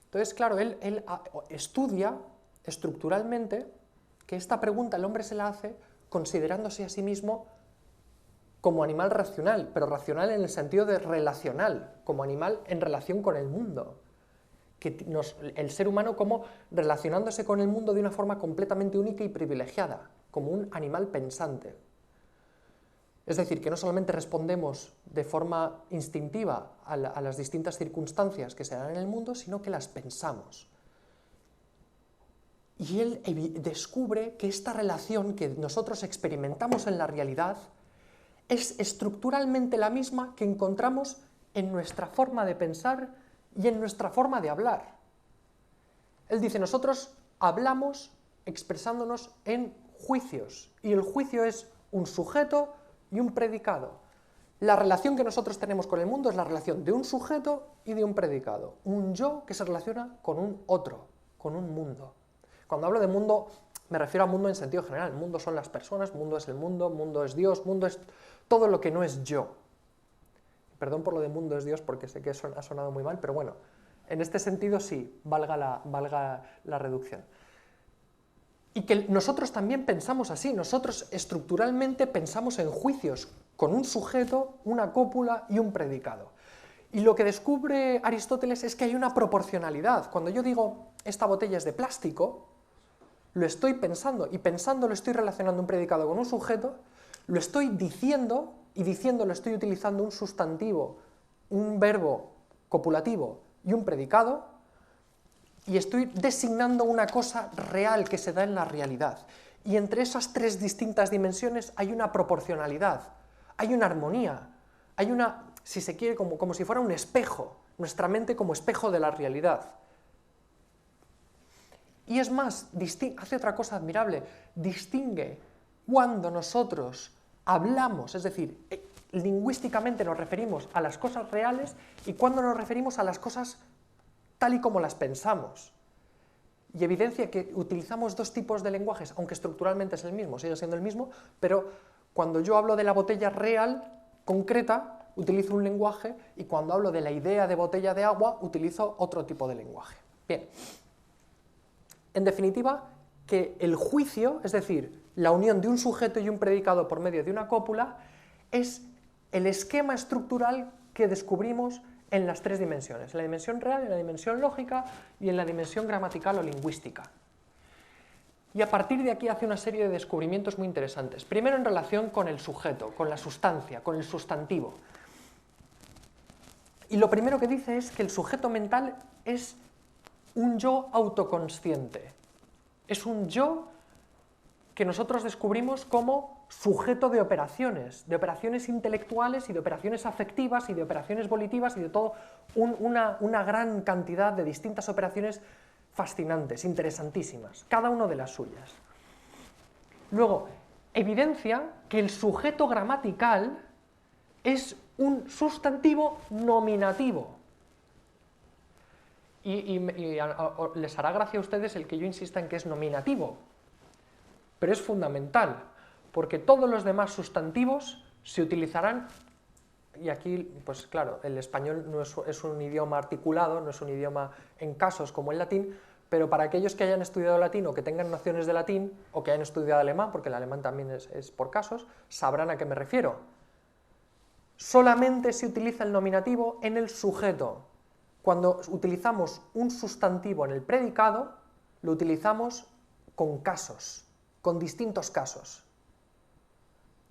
Entonces, claro, él estudia estructuralmente que esta pregunta el hombre se la hace considerándose a sí mismo como animal racional, pero racional en el sentido de relacional, como animal en relación con el mundo. El ser humano como relacionándose con el mundo de una forma completamente única y privilegiada, como un animal pensante. Es decir, que no solamente respondemos de forma instintiva a las distintas circunstancias que se dan en el mundo, sino que las pensamos. Y él descubre que esta relación que nosotros experimentamos en la realidad es estructuralmente la misma que encontramos en nuestra forma de pensar y en nuestra forma de hablar. Él dice, nosotros hablamos expresándonos en juicios, y el juicio es un sujeto y un predicado. La relación que nosotros tenemos con el mundo es la relación de un sujeto y de un predicado, un yo que se relaciona con un otro, con un mundo. Cuando hablo de mundo, me refiero a mundo en sentido general. El mundo son las personas, mundo es el mundo es Dios, mundo es todo lo que no es yo. Perdón por lo de mundo es Dios porque sé que eso ha sonado muy mal, pero bueno, en este sentido sí, valga la reducción. Y que nosotros también pensamos así, nosotros estructuralmente pensamos en juicios, con un sujeto, una cópula y un predicado. Y lo que descubre Aristóteles es que hay una proporcionalidad. Cuando yo digo, esta botella es de plástico, lo estoy pensando, y pensando lo estoy relacionando un predicado con un sujeto, lo estoy diciendo, y diciendo lo estoy utilizando un sustantivo, un verbo copulativo y un predicado, y estoy designando una cosa real que se da en la realidad. Y entre esas tres distintas dimensiones hay una proporcionalidad, hay una armonía, hay una, si se quiere, como si fuera un espejo, nuestra mente como espejo de la realidad. Y es más, hace otra cosa admirable, distingue cuando nosotros hablamos, es decir, lingüísticamente nos referimos a las cosas reales y cuando nos referimos a las cosas tal y como las pensamos. Y evidencia que utilizamos dos tipos de lenguajes, aunque estructuralmente es el mismo, sigue siendo el mismo, pero cuando yo hablo de la botella real, concreta, utilizo un lenguaje, y cuando hablo de la idea de botella de agua, utilizo otro tipo de lenguaje. Bien. En definitiva, que el juicio, es decir, la unión de un sujeto y un predicado por medio de una cópula, es el esquema estructural que descubrimos en las tres dimensiones, en la dimensión real, en la dimensión lógica y en la dimensión gramatical o lingüística. Y a partir de aquí hace una serie de descubrimientos muy interesantes. Primero en relación con el sujeto, con la sustancia, con el sustantivo. Y lo primero que dice es que el sujeto mental es un yo autoconsciente. Es un yo que nosotros descubrimos como sujeto de operaciones intelectuales y de operaciones afectivas y de operaciones volitivas y de todo una gran cantidad de distintas operaciones fascinantes, interesantísimas, cada una de las suyas. Luego, evidencia que el sujeto gramatical es un sustantivo nominativo. Y les hará gracia a ustedes el que yo insista en que es nominativo, pero es fundamental, porque todos los demás sustantivos se utilizarán, y aquí, pues claro, el español no es un idioma articulado, no es un idioma en casos como el latín, pero para aquellos que hayan estudiado latín o que tengan nociones de latín, o que hayan estudiado alemán, porque el alemán también es por casos, sabrán a qué me refiero. Solamente se utiliza el nominativo en el sujeto. Cuando utilizamos un sustantivo en el predicado, lo utilizamos con casos, con distintos casos.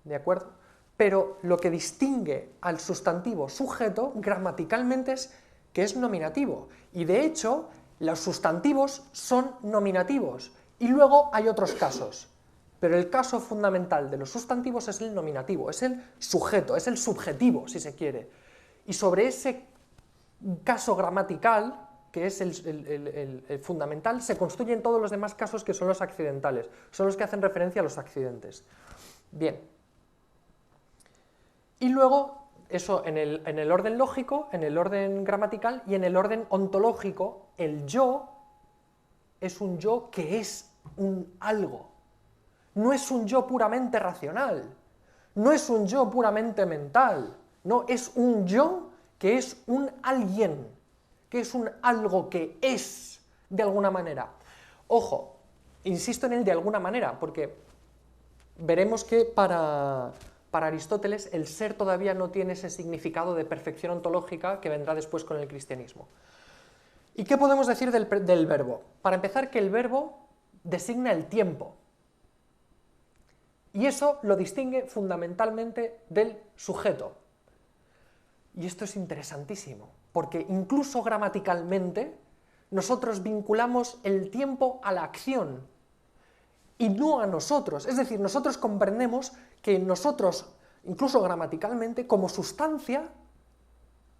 ¿De acuerdo? Pero lo que distingue al sustantivo sujeto gramaticalmente es que es nominativo. Y de hecho, los sustantivos son nominativos. Y luego hay otros casos. Pero el caso fundamental de los sustantivos es el nominativo, es el sujeto, es el subjetivo, si se quiere. Y sobre ese caso gramatical, que es el fundamental, se construyen todos los demás casos que son los accidentales, son los que hacen referencia a los accidentes. Bien. Y luego, eso en el orden lógico, en el orden gramatical y en el orden ontológico, el yo es un yo que es un algo. No es un yo puramente racional, no es un yo puramente mental, no, es un yo que es un alguien, que es un algo que es, de alguna manera. Ojo, insisto en el de alguna manera, porque veremos que para Aristóteles el ser todavía no tiene ese significado de perfección ontológica que vendrá después con el cristianismo. ¿Y qué podemos decir del verbo? Para empezar, que el verbo designa el tiempo. Y eso lo distingue fundamentalmente del sujeto. Y esto es interesantísimo, porque incluso gramaticalmente nosotros vinculamos el tiempo a la acción y no a nosotros. Es decir, nosotros comprendemos que nosotros, incluso gramaticalmente, como sustancia,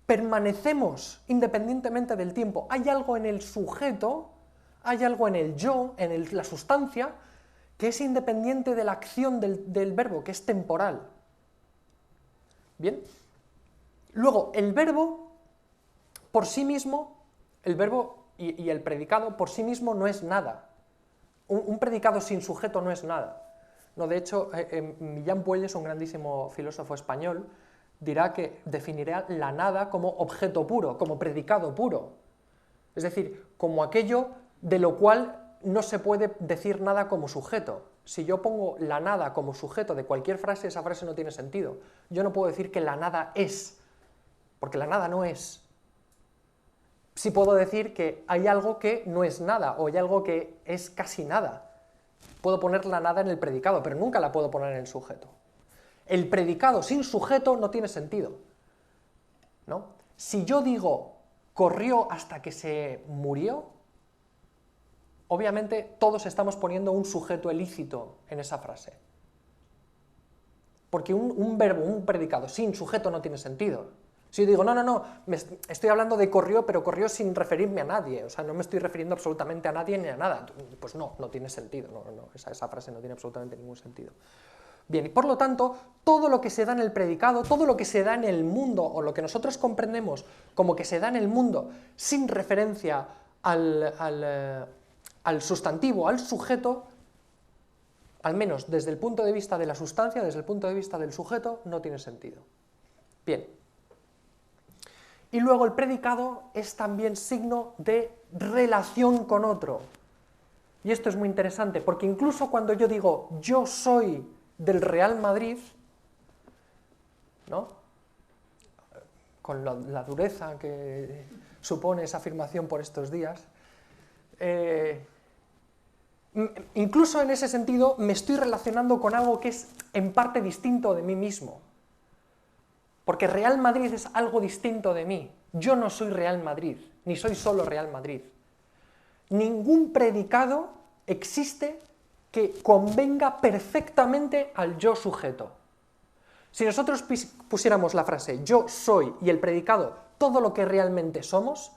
permanecemos independientemente del tiempo. Hay algo en el sujeto, hay algo en el yo, en la sustancia, que es independiente de la acción del verbo, que es temporal. Bien. Luego, el verbo por sí mismo, el verbo y el predicado por sí mismo no es nada. Un predicado sin sujeto no es nada. No, de hecho, Millán Puelles, un grandísimo filósofo español, dirá que definirá la nada como objeto puro, como predicado puro. Es decir, como aquello de lo cual no se puede decir nada como sujeto. Si yo pongo la nada como sujeto de cualquier frase, esa frase no tiene sentido. Yo no puedo decir que la nada es, porque la nada no es. Sí puedo decir que hay algo que no es nada, o hay algo que es casi nada. Puedo poner la nada en el predicado, pero nunca la puedo poner en el sujeto. El predicado sin sujeto no tiene sentido, ¿no? Si yo digo corrió hasta que se murió, obviamente todos estamos poniendo un sujeto ilícito en esa frase. Porque un verbo, un predicado sin sujeto no tiene sentido. Si yo digo, no, estoy hablando de corrió, pero corrió sin referirme a nadie, o sea, no me estoy refiriendo absolutamente a nadie ni a nada, pues no tiene sentido, esa frase no tiene absolutamente ningún sentido. Bien, y por lo tanto, todo lo que se da en el predicado, todo lo que se da en el mundo, o lo que nosotros comprendemos como que se da en el mundo sin referencia al sustantivo, al sujeto, al menos desde el punto de vista de la sustancia, desde el punto de vista del sujeto, no tiene sentido. Bien. Y luego el predicado es también signo de relación con otro. Y esto es muy interesante, porque incluso cuando yo digo yo soy del Real Madrid, ¿no? Con la dureza que supone esa afirmación por estos días, Incluso en ese sentido me estoy relacionando con algo que es en parte distinto de mí mismo. Porque Real Madrid es algo distinto de mí. Yo no soy Real Madrid, ni soy solo Real Madrid. Ningún predicado existe que convenga perfectamente al yo sujeto. Si nosotros pusiéramos la frase yo soy y el predicado todo lo que realmente somos,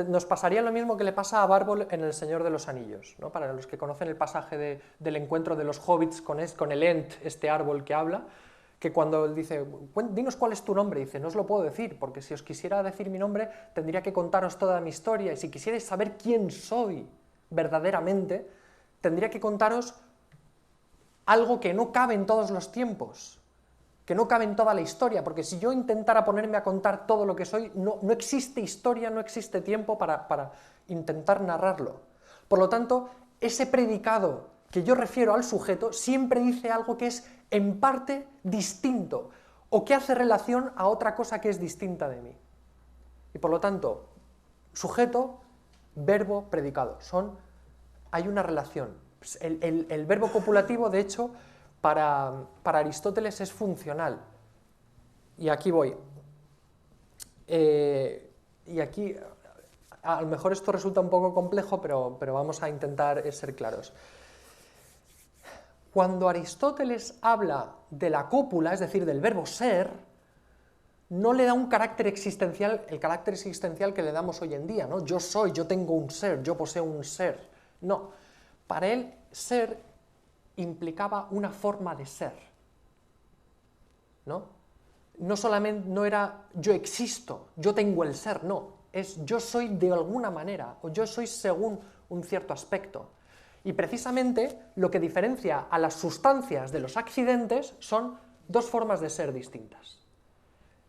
nos pasaría lo mismo que le pasa a Bárbol en El Señor de los Anillos, ¿no? Para los que conocen el pasaje del encuentro de los hobbits con el Ent, este árbol que habla, que cuando él dice, dinos cuál es tu nombre, dice, no os lo puedo decir, porque si os quisiera decir mi nombre, tendría que contaros toda mi historia, y si quisierais saber quién soy verdaderamente, tendría que contaros algo que no cabe en todos los tiempos, que no cabe en toda la historia, porque si yo intentara ponerme a contar todo lo que soy, no existe historia, no existe tiempo para intentar narrarlo. Por lo tanto, ese predicado que yo refiero al sujeto siempre dice algo que es en parte distinto, o que hace relación a otra cosa que es distinta de mí. Y por lo tanto, sujeto, verbo, predicado, hay una relación. El verbo copulativo, de hecho, para Aristóteles es funcional. Y aquí voy. Y aquí, a lo mejor esto resulta un poco complejo, pero vamos a intentar ser claros. Cuando Aristóteles habla de la cópula, es decir, del verbo ser, no le da un carácter existencial, el carácter existencial que le damos hoy en día, ¿no? Yo soy, yo tengo un ser, yo poseo un ser. No, para él ser implicaba una forma de ser, ¿no? No solamente no era yo existo, yo tengo el ser, no, es yo soy de alguna manera, o yo soy según un cierto aspecto. Y precisamente lo que diferencia a las sustancias de los accidentes son dos formas de ser distintas.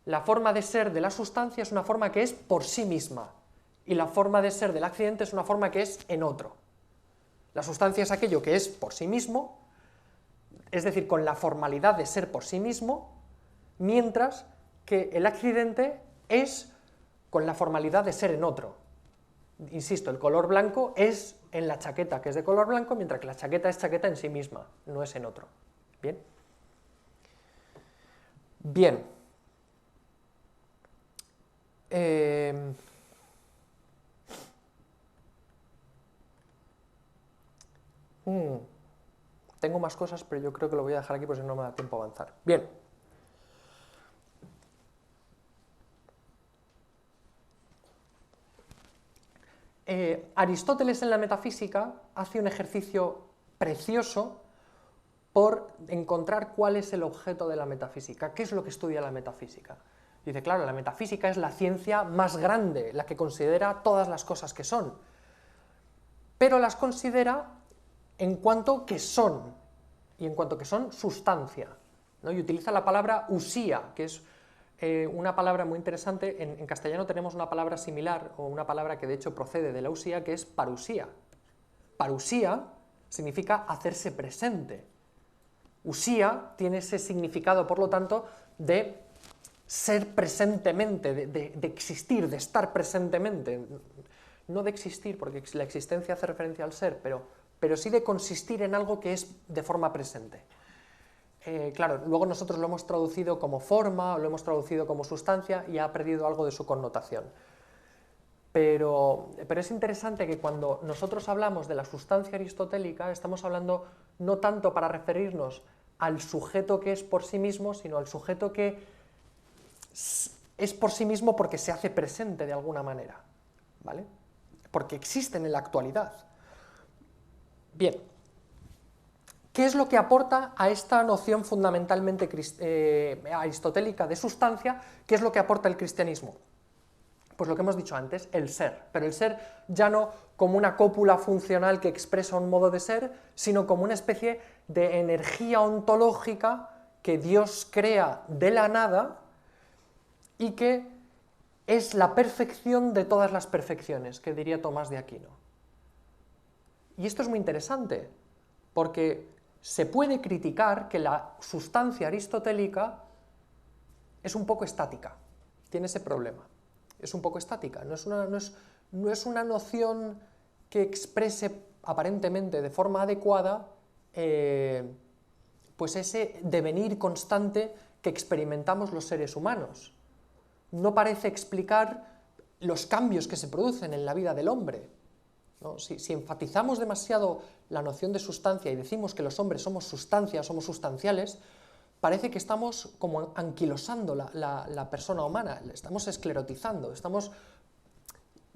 La forma de ser de la sustancia es una forma que es por sí misma, y la forma de ser del accidente es una forma que es en otro. La sustancia es aquello que es por sí mismo, es decir, con la formalidad de ser por sí mismo, mientras que el accidente es con la formalidad de ser en otro. Insisto, el color blanco es en la chaqueta, que es de color blanco, mientras que la chaqueta es chaqueta en sí misma, no es en otro. ¿Bien? Bien. Tengo más cosas, pero yo creo que lo voy a dejar aquí porque si no me da tiempo a avanzar. Bien. Aristóteles en la metafísica hace un ejercicio precioso por encontrar cuál es el objeto de la metafísica, qué es lo que estudia la metafísica. Dice, claro, la metafísica es la ciencia más grande, la que considera todas las cosas que son, pero las considera en cuanto que son, y en cuanto que son sustancia, ¿no? Y utiliza la palabra usía, que es una palabra muy interesante. En castellano tenemos una palabra similar, o una palabra que de hecho procede de la usía, que es parusía. Parusía significa hacerse presente. Usía tiene ese significado, por lo tanto, de ser presentemente, de existir, de estar presentemente. No de existir, porque la existencia hace referencia al ser, pero sí de consistir en algo que es de forma presente. Claro, luego nosotros lo hemos traducido como forma, lo hemos traducido como sustancia y ha perdido algo de su connotación. Pero es interesante que cuando nosotros hablamos de la sustancia aristotélica, estamos hablando no tanto para referirnos al sujeto que es por sí mismo, sino al sujeto que es por sí mismo porque se hace presente de alguna manera, ¿vale? Porque existen en la actualidad. Bien, ¿qué es lo que aporta a esta noción fundamentalmente aristotélica de sustancia? ¿Qué es lo que aporta el cristianismo? Pues lo que hemos dicho antes, el ser, pero el ser ya no como una cópula funcional que expresa un modo de ser, sino como una especie de energía ontológica que Dios crea de la nada y que es la perfección de todas las perfecciones, que diría Tomás de Aquino. Y esto es muy interesante, porque se puede criticar que la sustancia aristotélica es un poco estática, tiene ese problema. Es un poco estática, no es una noción que exprese aparentemente de forma adecuada pues ese devenir constante que experimentamos los seres humanos. No parece explicar los cambios que se producen en la vida del hombre, ¿no? Si enfatizamos demasiado la noción de sustancia y decimos que los hombres somos sustancia, somos sustanciales, parece que estamos como anquilosando la persona humana, la estamos esclerotizando, estamos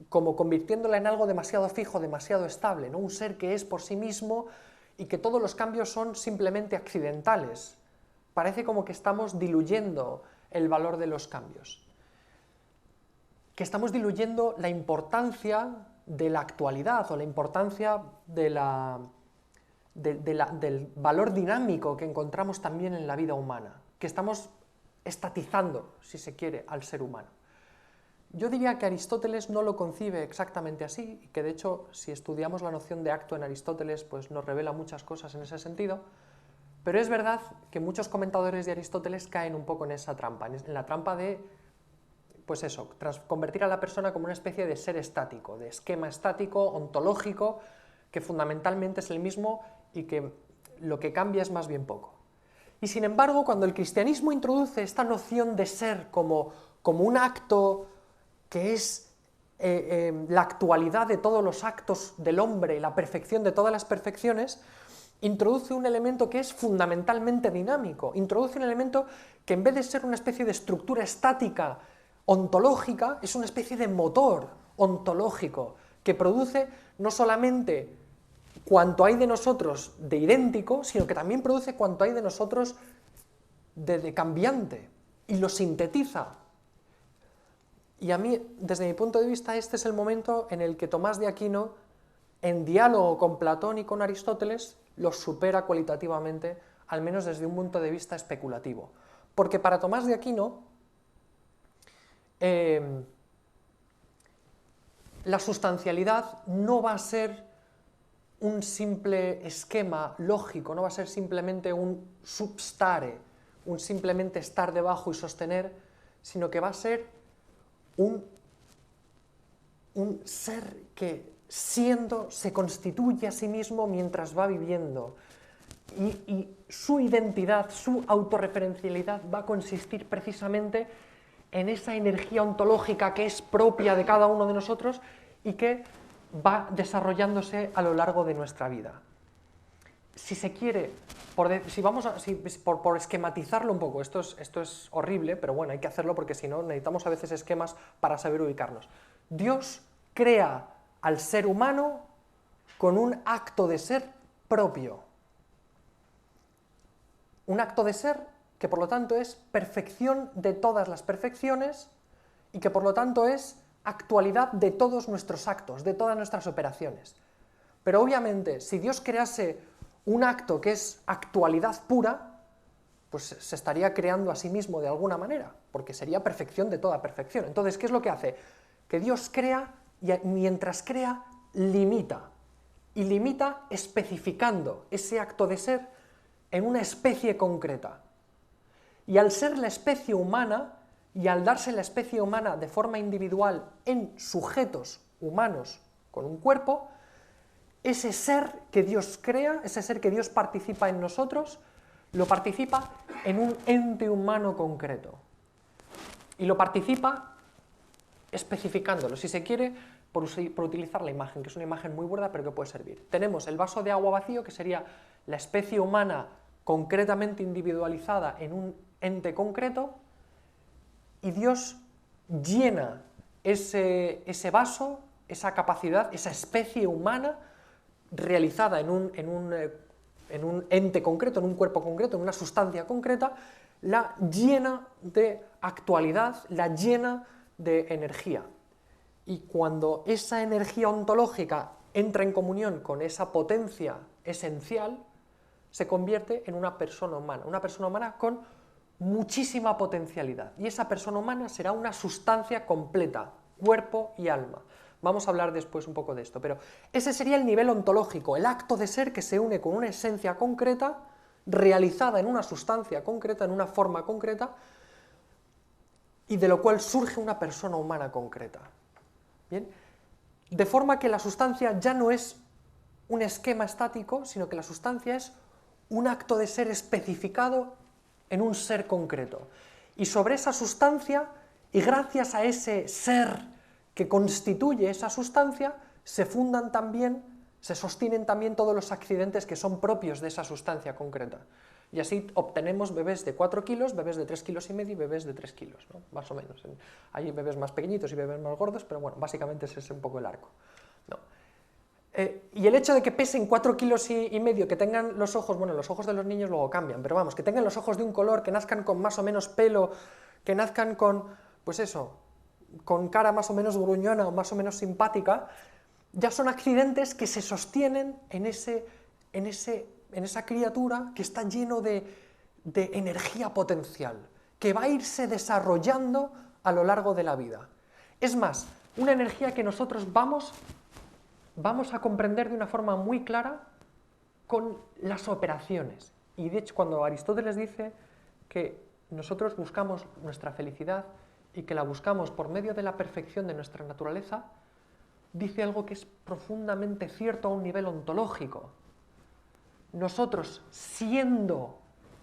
como convirtiéndola en algo demasiado fijo, demasiado estable, ¿no? Un ser que es por sí mismo y que todos los cambios son simplemente accidentales. Parece como que estamos diluyendo el valor de los cambios, que estamos diluyendo la importancia de la actualidad o la importancia del valor dinámico que encontramos también en la vida humana, que estamos estatizando, si se quiere, al ser humano. Yo diría que Aristóteles no lo concibe exactamente así, y que de hecho, si estudiamos la noción de acto en Aristóteles, pues nos revela muchas cosas en ese sentido, pero es verdad que muchos comentadores de Aristóteles caen un poco en esa trampa, en la trampa de, pues eso, convertir a la persona como una especie de ser estático, de esquema estático, ontológico, que fundamentalmente es el mismo y que lo que cambia es más bien poco. Y sin embargo, cuando el cristianismo introduce esta noción de ser como un acto que es la actualidad de todos los actos del hombre, la perfección de todas las perfecciones, introduce un elemento que es fundamentalmente dinámico, introduce un elemento que en vez de ser una especie de estructura estática, ontológica, es una especie de motor ontológico, que produce no solamente cuanto hay de nosotros de idéntico, sino que también produce cuanto hay de nosotros de cambiante, y lo sintetiza. Y a mí, desde mi punto de vista, este es el momento en el que Tomás de Aquino, en diálogo con Platón y con Aristóteles, los supera cualitativamente, al menos desde un punto de vista especulativo. Porque para Tomás de Aquino, la sustancialidad no va a ser un simple esquema lógico, no va a ser simplemente un substare, un simplemente estar debajo y sostener, sino que va a ser un ser que siendo se constituye a sí mismo mientras va viviendo, y su identidad, su autorreferencialidad va a consistir precisamente en esa energía ontológica que es propia de cada uno de nosotros y que va desarrollándose a lo largo de nuestra vida. Si se quiere, por esquematizarlo un poco, esto es horrible, pero bueno, hay que hacerlo porque si no necesitamos a veces esquemas para saber ubicarnos. Dios crea al ser humano con un acto de ser propio. Un acto de ser que por lo tanto es perfección de todas las perfecciones y que por lo tanto es actualidad de todos nuestros actos, de todas nuestras operaciones. Pero obviamente, si Dios crease un acto que es actualidad pura, pues se estaría creando a sí mismo de alguna manera, porque sería perfección de toda perfección. Entonces, ¿qué es lo que hace? Que Dios crea y mientras crea, limita. Y limita especificando ese acto de ser en una especie concreta. Y al ser la especie humana, y al darse la especie humana de forma individual en sujetos humanos con un cuerpo, ese ser que Dios crea, ese ser que Dios participa en nosotros, lo participa en un ente humano concreto. Y lo participa especificándolo, si se quiere, por utilizar la imagen, que es una imagen muy burda, pero que puede servir. Tenemos el vaso de agua vacío, que sería la especie humana concretamente individualizada en un ente concreto, y Dios llena ese vaso, esa capacidad, esa especie humana, realizada en un ente concreto, en un cuerpo concreto, en una sustancia concreta, la llena de actualidad, la llena de energía. Y cuando esa energía ontológica entra en comunión con esa potencia esencial, se convierte en una persona humana con muchísima potencialidad. Y esa persona humana será una sustancia completa, cuerpo y alma. Vamos a hablar después un poco de esto, pero ese sería el nivel ontológico, el acto de ser que se une con una esencia concreta, realizada en una sustancia concreta, en una forma concreta, y de lo cual surge una persona humana concreta. ¿Bien? De forma que la sustancia ya no es un esquema estático, sino que la sustancia es un acto de ser especificado en un ser concreto. Y sobre esa sustancia, y gracias a ese ser que constituye esa sustancia, se sostienen también todos los accidentes que son propios de esa sustancia concreta. Y así obtenemos bebés de 4 kilos, bebés de 3,5 kilos y bebés de 3 kilos, ¿no? Más o menos. Hay bebés más pequeñitos y bebés más gordos, pero bueno, básicamente ese es un poco el arco, ¿no? Y el hecho de que pesen 4,5 kilos, que tengan los ojos, bueno, los ojos de los niños luego cambian, pero vamos, que tengan los ojos de un color, que nazcan con más o menos pelo, que nazcan con, pues eso, con cara más o menos gruñona o más o menos simpática, ya son accidentes que se sostienen en esa criatura que está lleno de energía potencial, que va a irse desarrollando a lo largo de la vida. Es más, una energía que nosotros vamos a comprender de una forma muy clara con las operaciones. Y de hecho, cuando Aristóteles dice que nosotros buscamos nuestra felicidad y que la buscamos por medio de la perfección de nuestra naturaleza, dice algo que es profundamente cierto a un nivel ontológico. Nosotros, siendo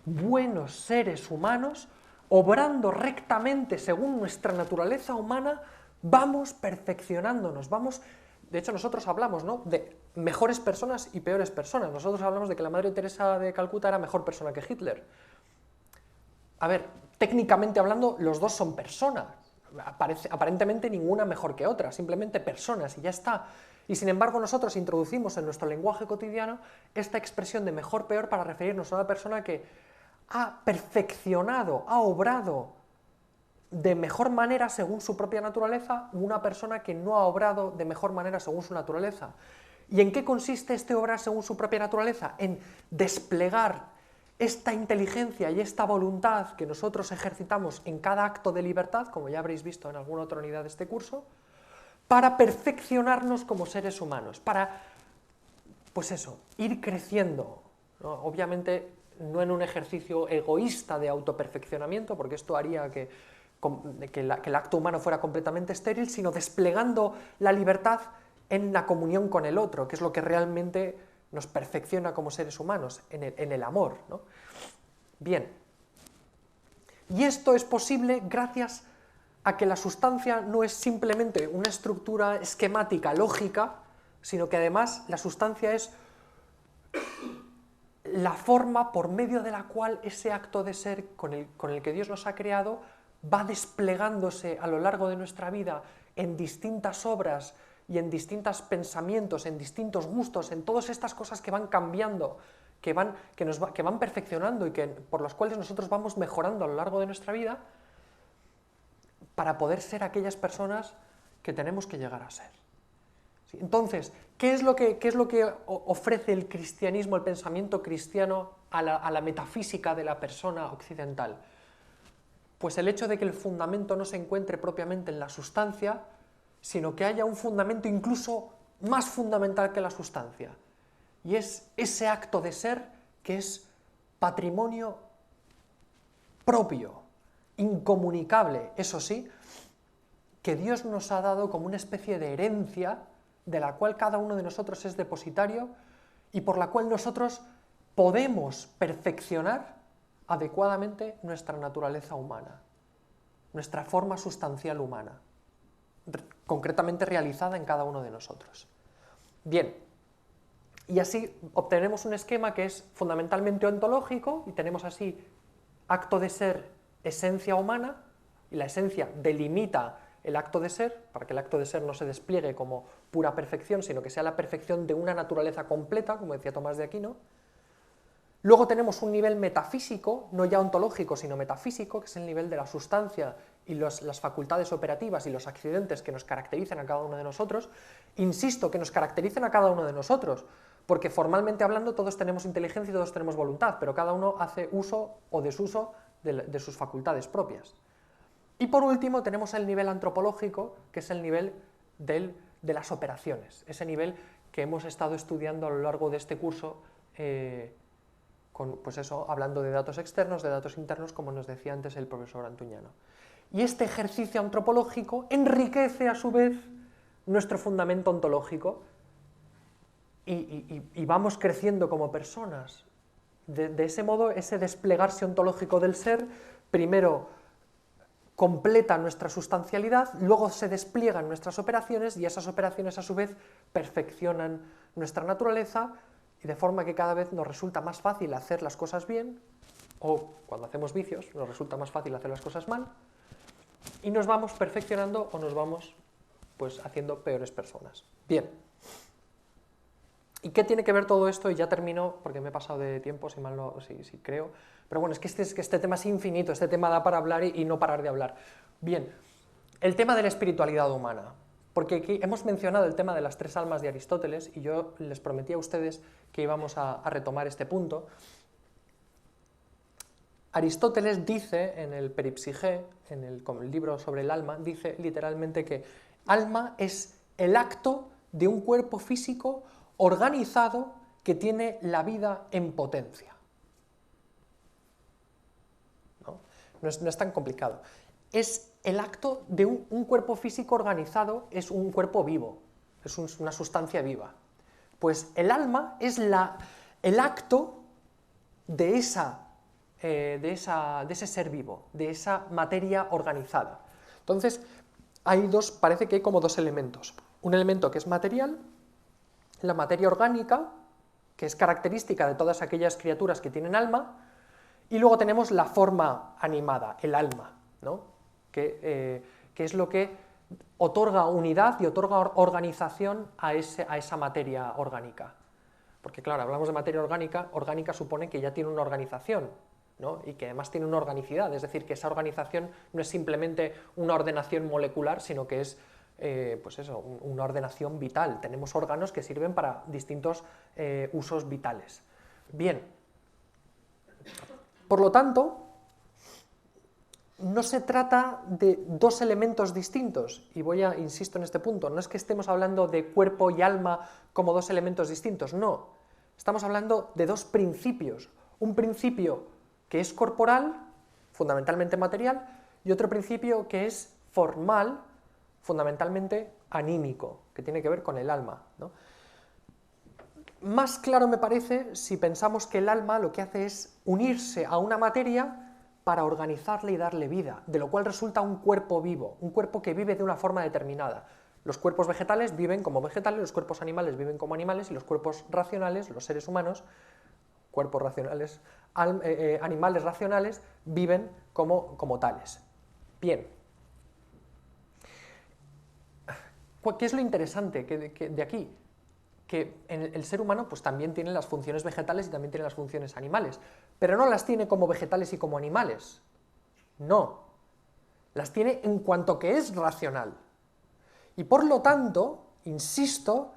buenos seres humanos, obrando rectamente según nuestra naturaleza humana, vamos perfeccionándonos, de hecho, nosotros hablamos, ¿no?, de mejores personas y peores personas. Nosotros hablamos de que la Madre Teresa de Calcuta era mejor persona que Hitler. A ver, técnicamente hablando, los dos son personas. Aparentemente ninguna mejor que otra, simplemente personas y ya está. Y sin embargo nosotros introducimos en nuestro lenguaje cotidiano esta expresión de mejor-peor para referirnos a una persona que ha perfeccionado, ha obrado de mejor manera según su propia naturaleza, una persona que no ha obrado de mejor manera según su naturaleza. ¿Y en qué consiste este obrar según su propia naturaleza? En desplegar esta inteligencia y esta voluntad que nosotros ejercitamos en cada acto de libertad, como ya habréis visto en alguna otra unidad de este curso, para perfeccionarnos como seres humanos, para, pues eso, ir creciendo, ¿no? Obviamente no en un ejercicio egoísta de autoperfeccionamiento, porque esto haría que el acto humano fuera completamente estéril, sino desplegando la libertad en la comunión con el otro, que es lo que realmente nos perfecciona como seres humanos, en el amor, ¿no? Bien, y esto es posible gracias a que la sustancia no es simplemente una estructura esquemática, lógica, sino que además la sustancia es la forma por medio de la cual ese acto de ser con el que Dios nos ha creado va desplegándose a lo largo de nuestra vida en distintas obras y en distintos pensamientos, en distintos gustos, en todas estas cosas que van cambiando, que van perfeccionando y por las cuales nosotros vamos mejorando a lo largo de nuestra vida para poder ser aquellas personas que tenemos que llegar a ser. ¿Sí? Entonces, ¿qué es lo que ofrece el cristianismo, el pensamiento cristiano a la metafísica de la persona occidental? Pues el hecho de que el fundamento no se encuentre propiamente en la sustancia, sino que haya un fundamento incluso más fundamental que la sustancia. Y es ese acto de ser que es patrimonio propio, incomunicable, eso sí, que Dios nos ha dado como una especie de herencia de la cual cada uno de nosotros es depositario y por la cual nosotros podemos perfeccionar adecuadamente nuestra naturaleza humana, nuestra forma sustancial humana, concretamente realizada en cada uno de nosotros. Bien, y así obtenemos un esquema que es fundamentalmente ontológico y tenemos así acto de ser, esencia humana, y la esencia delimita el acto de ser, para que el acto de ser no se despliegue como pura perfección, sino que sea la perfección de una naturaleza completa, como decía Tomás de Aquino. Luego tenemos un nivel metafísico, no ya ontológico, sino metafísico, que es el nivel de la sustancia y las facultades operativas y los accidentes que nos caracterizan a cada uno de nosotros. Insisto, que nos caracterizan a cada uno de nosotros, porque formalmente hablando todos tenemos inteligencia y todos tenemos voluntad, pero cada uno hace uso o desuso de sus facultades propias. Y por último tenemos el nivel antropológico, que es el nivel de las operaciones, ese nivel que hemos estado estudiando a lo largo de este curso, pues eso, hablando de datos externos, de datos internos, como nos decía antes el profesor Antuñano. Y este ejercicio antropológico enriquece a su vez nuestro fundamento ontológico y vamos creciendo como personas. De ese modo, ese desplegarse ontológico del ser, primero completa nuestra sustancialidad, luego se despliegan nuestras operaciones y esas operaciones a su vez perfeccionan nuestra naturaleza y de forma que cada vez nos resulta más fácil hacer las cosas bien, o cuando hacemos vicios nos resulta más fácil hacer las cosas mal, y nos vamos perfeccionando o nos vamos pues haciendo peores personas. Bien. ¿Y qué tiene que ver todo esto? Y ya termino, porque me he pasado de tiempo, si creo. Pero bueno, es que este tema es infinito, este tema da para hablar y no parar de hablar. Bien, el tema de la espiritualidad humana. Porque aquí hemos mencionado el tema de las 3 almas de Aristóteles, y yo les prometí a ustedes que íbamos a retomar este punto. Aristóteles dice en el Peripsigé, como el libro sobre el alma, dice literalmente que alma es el acto de un cuerpo físico organizado que tiene la vida en potencia. No es tan complicado. Es el acto de un cuerpo físico organizado, es un cuerpo vivo, es una sustancia viva. Pues el alma es el acto de ese ser vivo, de esa materia organizada. Entonces, parece que hay como 2 elementos. Un elemento que es material, la materia orgánica, que es característica de todas aquellas criaturas que tienen alma, y luego tenemos la forma animada, el alma, ¿no? que es lo que otorga unidad y otorga organización a esa materia orgánica. Porque claro, hablamos de materia orgánica supone que ya tiene una organización, ¿no? Y que además tiene una organicidad, es decir, que esa organización no es simplemente una ordenación molecular, sino que es pues eso, una ordenación vital. Tenemos órganos que sirven para distintos usos vitales. Bien, por lo tanto, no se trata de 2 elementos distintos, y insisto en este punto, no es que estemos hablando de cuerpo y alma como 2 elementos distintos, no, estamos hablando de 2 principios, un principio que es corporal, fundamentalmente material, y otro principio que es formal, fundamentalmente anímico, que tiene que ver con el alma, ¿no? Más claro me parece si pensamos que el alma lo que hace es unirse a una materia para organizarle y darle vida, de lo cual resulta un cuerpo vivo, un cuerpo que vive de una forma determinada. Los cuerpos vegetales viven como vegetales, los cuerpos animales viven como animales, y los cuerpos racionales, los seres humanos, cuerpos racionales, animales racionales, viven como tales. Bien. ¿Qué es lo interesante de aquí? Que el ser humano pues, también tiene las funciones vegetales y también tiene las funciones animales, pero no las tiene como vegetales y como animales. No. Las tiene en cuanto que es racional. Y por lo tanto, insisto,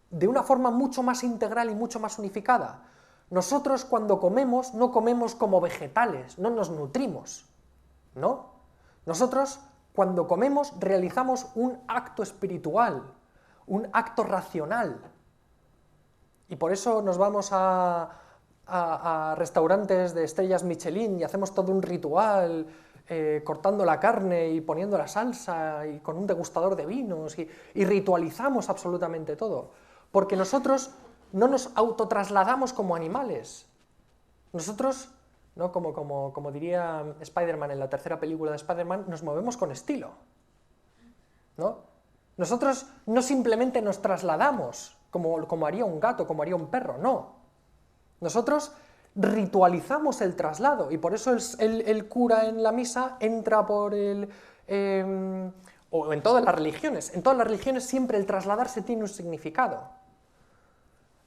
de una forma mucho más integral y mucho más unificada. Nosotros cuando comemos, no comemos como vegetales, no nos nutrimos, ¿no? Nosotros cuando comemos realizamos un acto espiritual, un acto racional. Y por eso nos vamos a restaurantes de estrellas Michelin y hacemos todo un ritual, cortando la carne y poniendo la salsa y con un degustador de vinos y ritualizamos absolutamente todo. Porque nosotros no nos autotrasladamos como animales. Nosotros, ¿no? como diría Spider-Man en la 3ª película de Spider-Man, nos movemos con estilo, ¿no? Nosotros no simplemente nos trasladamos como haría un gato, como haría un perro, no. Nosotros ritualizamos el traslado, y por eso el cura en la misa entra por o en todas las religiones siempre el trasladarse tiene un significado.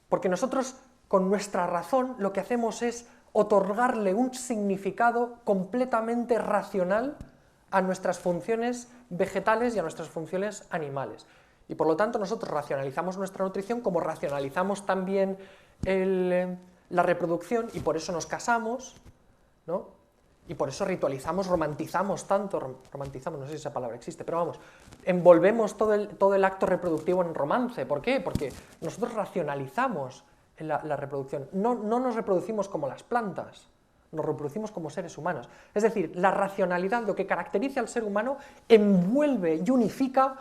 Porque nosotros, con nuestra razón, lo que hacemos es otorgarle un significado completamente racional a nuestras funciones vegetales y a nuestras funciones animales. Y por lo tanto nosotros racionalizamos nuestra nutrición como racionalizamos también la reproducción, y por eso nos casamos, ¿no? Y por eso ritualizamos, romantizamos tanto, no sé si esa palabra existe, pero vamos, envolvemos todo el acto reproductivo en romance. ¿Por qué? Porque nosotros racionalizamos la reproducción, no nos reproducimos como las plantas, nos reproducimos como seres humanos. Es decir, la racionalidad, lo que caracteriza al ser humano, envuelve y unifica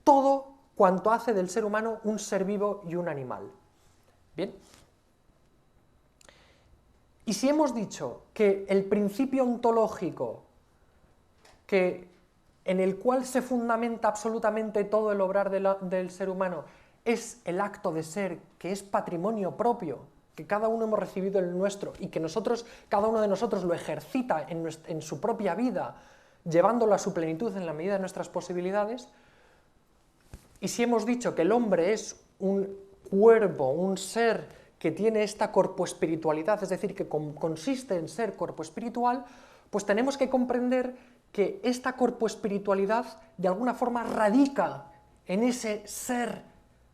todo cuanto hace del ser humano un ser vivo y un animal. Bien. Y si hemos dicho que el principio ontológico en el cual se fundamenta absolutamente todo el obrar del ser humano es el acto de ser, que es patrimonio propio, que cada uno hemos recibido el nuestro y que cada uno de nosotros lo ejercita en su propia vida, llevándolo a su plenitud en la medida de nuestras posibilidades, y si hemos dicho que el hombre es un cuerpo, un ser que tiene esta corpoespiritualidad, es decir, que consiste en ser cuerpo espiritual, pues tenemos que comprender que esta corpoespiritualidad de alguna forma radica en ese ser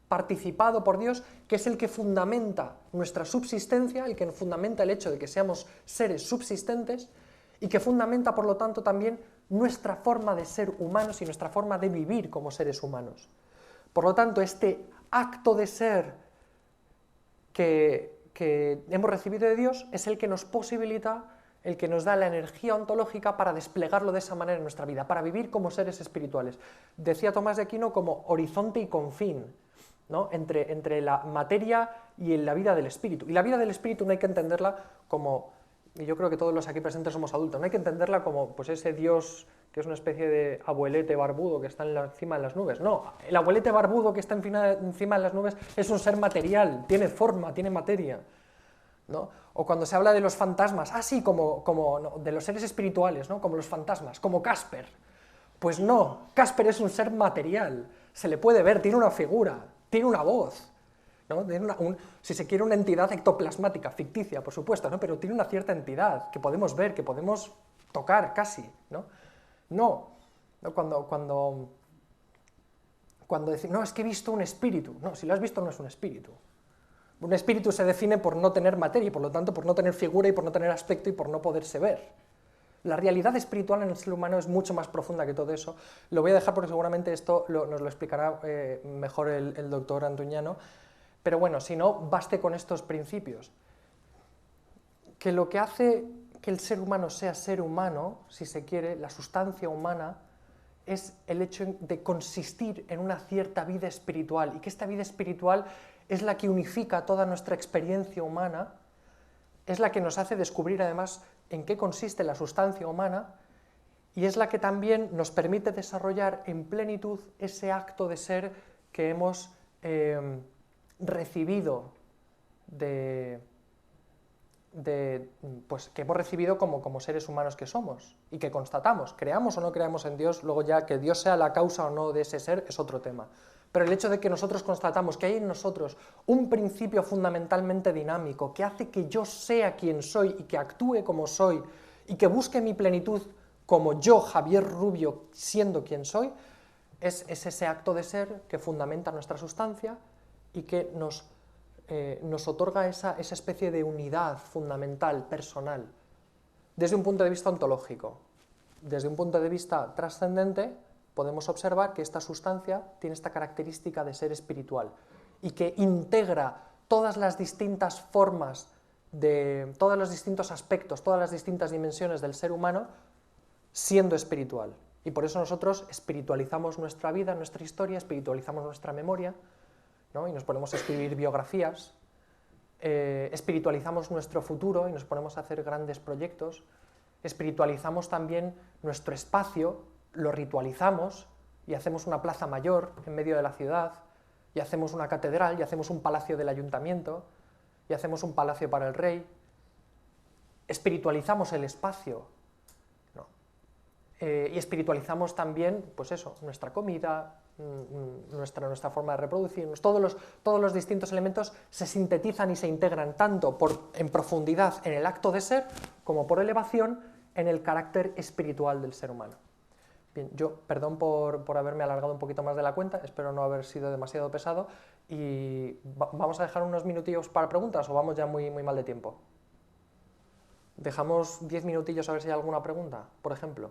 participado por Dios, que es el que fundamenta nuestra subsistencia, el que fundamenta el hecho de que seamos seres subsistentes y que fundamenta, por lo tanto, también nuestra forma de ser humanos y nuestra forma de vivir como seres humanos. Por lo tanto, este acto de ser que hemos recibido de Dios es el que nos posibilita, el que nos da la energía ontológica para desplegarlo de esa manera en nuestra vida, para vivir como seres espirituales. Decía Tomás de Aquino como horizonte y confín, ¿no? entre la materia y la vida del espíritu. Y la vida del espíritu no hay que entenderla como, y yo creo que todos los aquí presentes somos adultos, no hay que entenderla como pues ese Dios que es una especie de abuelete barbudo que está encima de las nubes. No, el abuelete barbudo que está encima de las nubes es un ser material, tiene forma, tiene materia, ¿no? O cuando se habla de los fantasmas, sí, no, de los seres espirituales, ¿no? Como los fantasmas, como Casper. Pues no, Casper es un ser material, se le puede ver, tiene una figura, tiene una voz, ¿no? Si se quiere, una entidad ectoplasmática, ficticia, por supuesto, ¿no? Pero tiene una cierta entidad que podemos ver, que podemos tocar casi, ¿no? No, cuando decimos, no, es que he visto un espíritu. No, si lo has visto no es un espíritu. Un espíritu se define por no tener materia y por lo tanto por no tener figura y por no tener aspecto y por no poderse ver. La realidad espiritual en el ser humano es mucho más profunda que todo eso. Lo voy a dejar porque seguramente esto nos lo explicará mejor el doctor Antuñano, pero bueno, si no, baste con estos principios. Que lo que hace que el ser humano sea ser humano, si se quiere, la sustancia humana, es el hecho de consistir en una cierta vida espiritual, y que esta vida espiritual es la que unifica toda nuestra experiencia humana, es la que nos hace descubrir además en qué consiste la sustancia humana, y es la que también nos permite desarrollar en plenitud ese acto de ser que hemos recibido pues que hemos recibido como seres humanos que somos y que constatamos, creamos o no creamos en Dios, luego ya que Dios sea la causa o no de ese ser es otro tema. Pero el hecho de que nosotros constatamos que hay en nosotros un principio fundamentalmente dinámico que hace que yo sea quien soy y que actúe como soy y que busque mi plenitud como yo, Javier Rubio, siendo quien soy, es ese acto de ser que fundamenta nuestra sustancia y que nos otorga esa especie de unidad fundamental, personal, desde un punto de vista ontológico. Desde un punto de vista trascendente, podemos observar que esta sustancia tiene esta característica de ser espiritual y que integra todas las distintas formas, todos los distintos aspectos, todas las distintas dimensiones del ser humano, siendo espiritual. Y por eso nosotros espiritualizamos nuestra vida, nuestra historia, espiritualizamos nuestra memoria, ¿no? Y nos ponemos a escribir biografías, espiritualizamos nuestro futuro y nos ponemos a hacer grandes proyectos, espiritualizamos también nuestro espacio, lo ritualizamos y hacemos una plaza mayor en medio de la ciudad, y hacemos una catedral, y hacemos un palacio del ayuntamiento, y hacemos un palacio para el rey, espiritualizamos el espacio, ¿no? Y espiritualizamos también, pues eso, nuestra comida, nuestra forma de reproducirnos, todos los distintos elementos se sintetizan y se integran tanto en profundidad en el acto de ser, como por elevación en el carácter espiritual del ser humano. Bien, yo, perdón por haberme alargado un poquito más de la cuenta, espero no haber sido demasiado pesado, y vamos a dejar unos minutillos para preguntas, o vamos ya muy mal de tiempo. Dejamos 10 minutillos a ver si hay alguna pregunta, por ejemplo.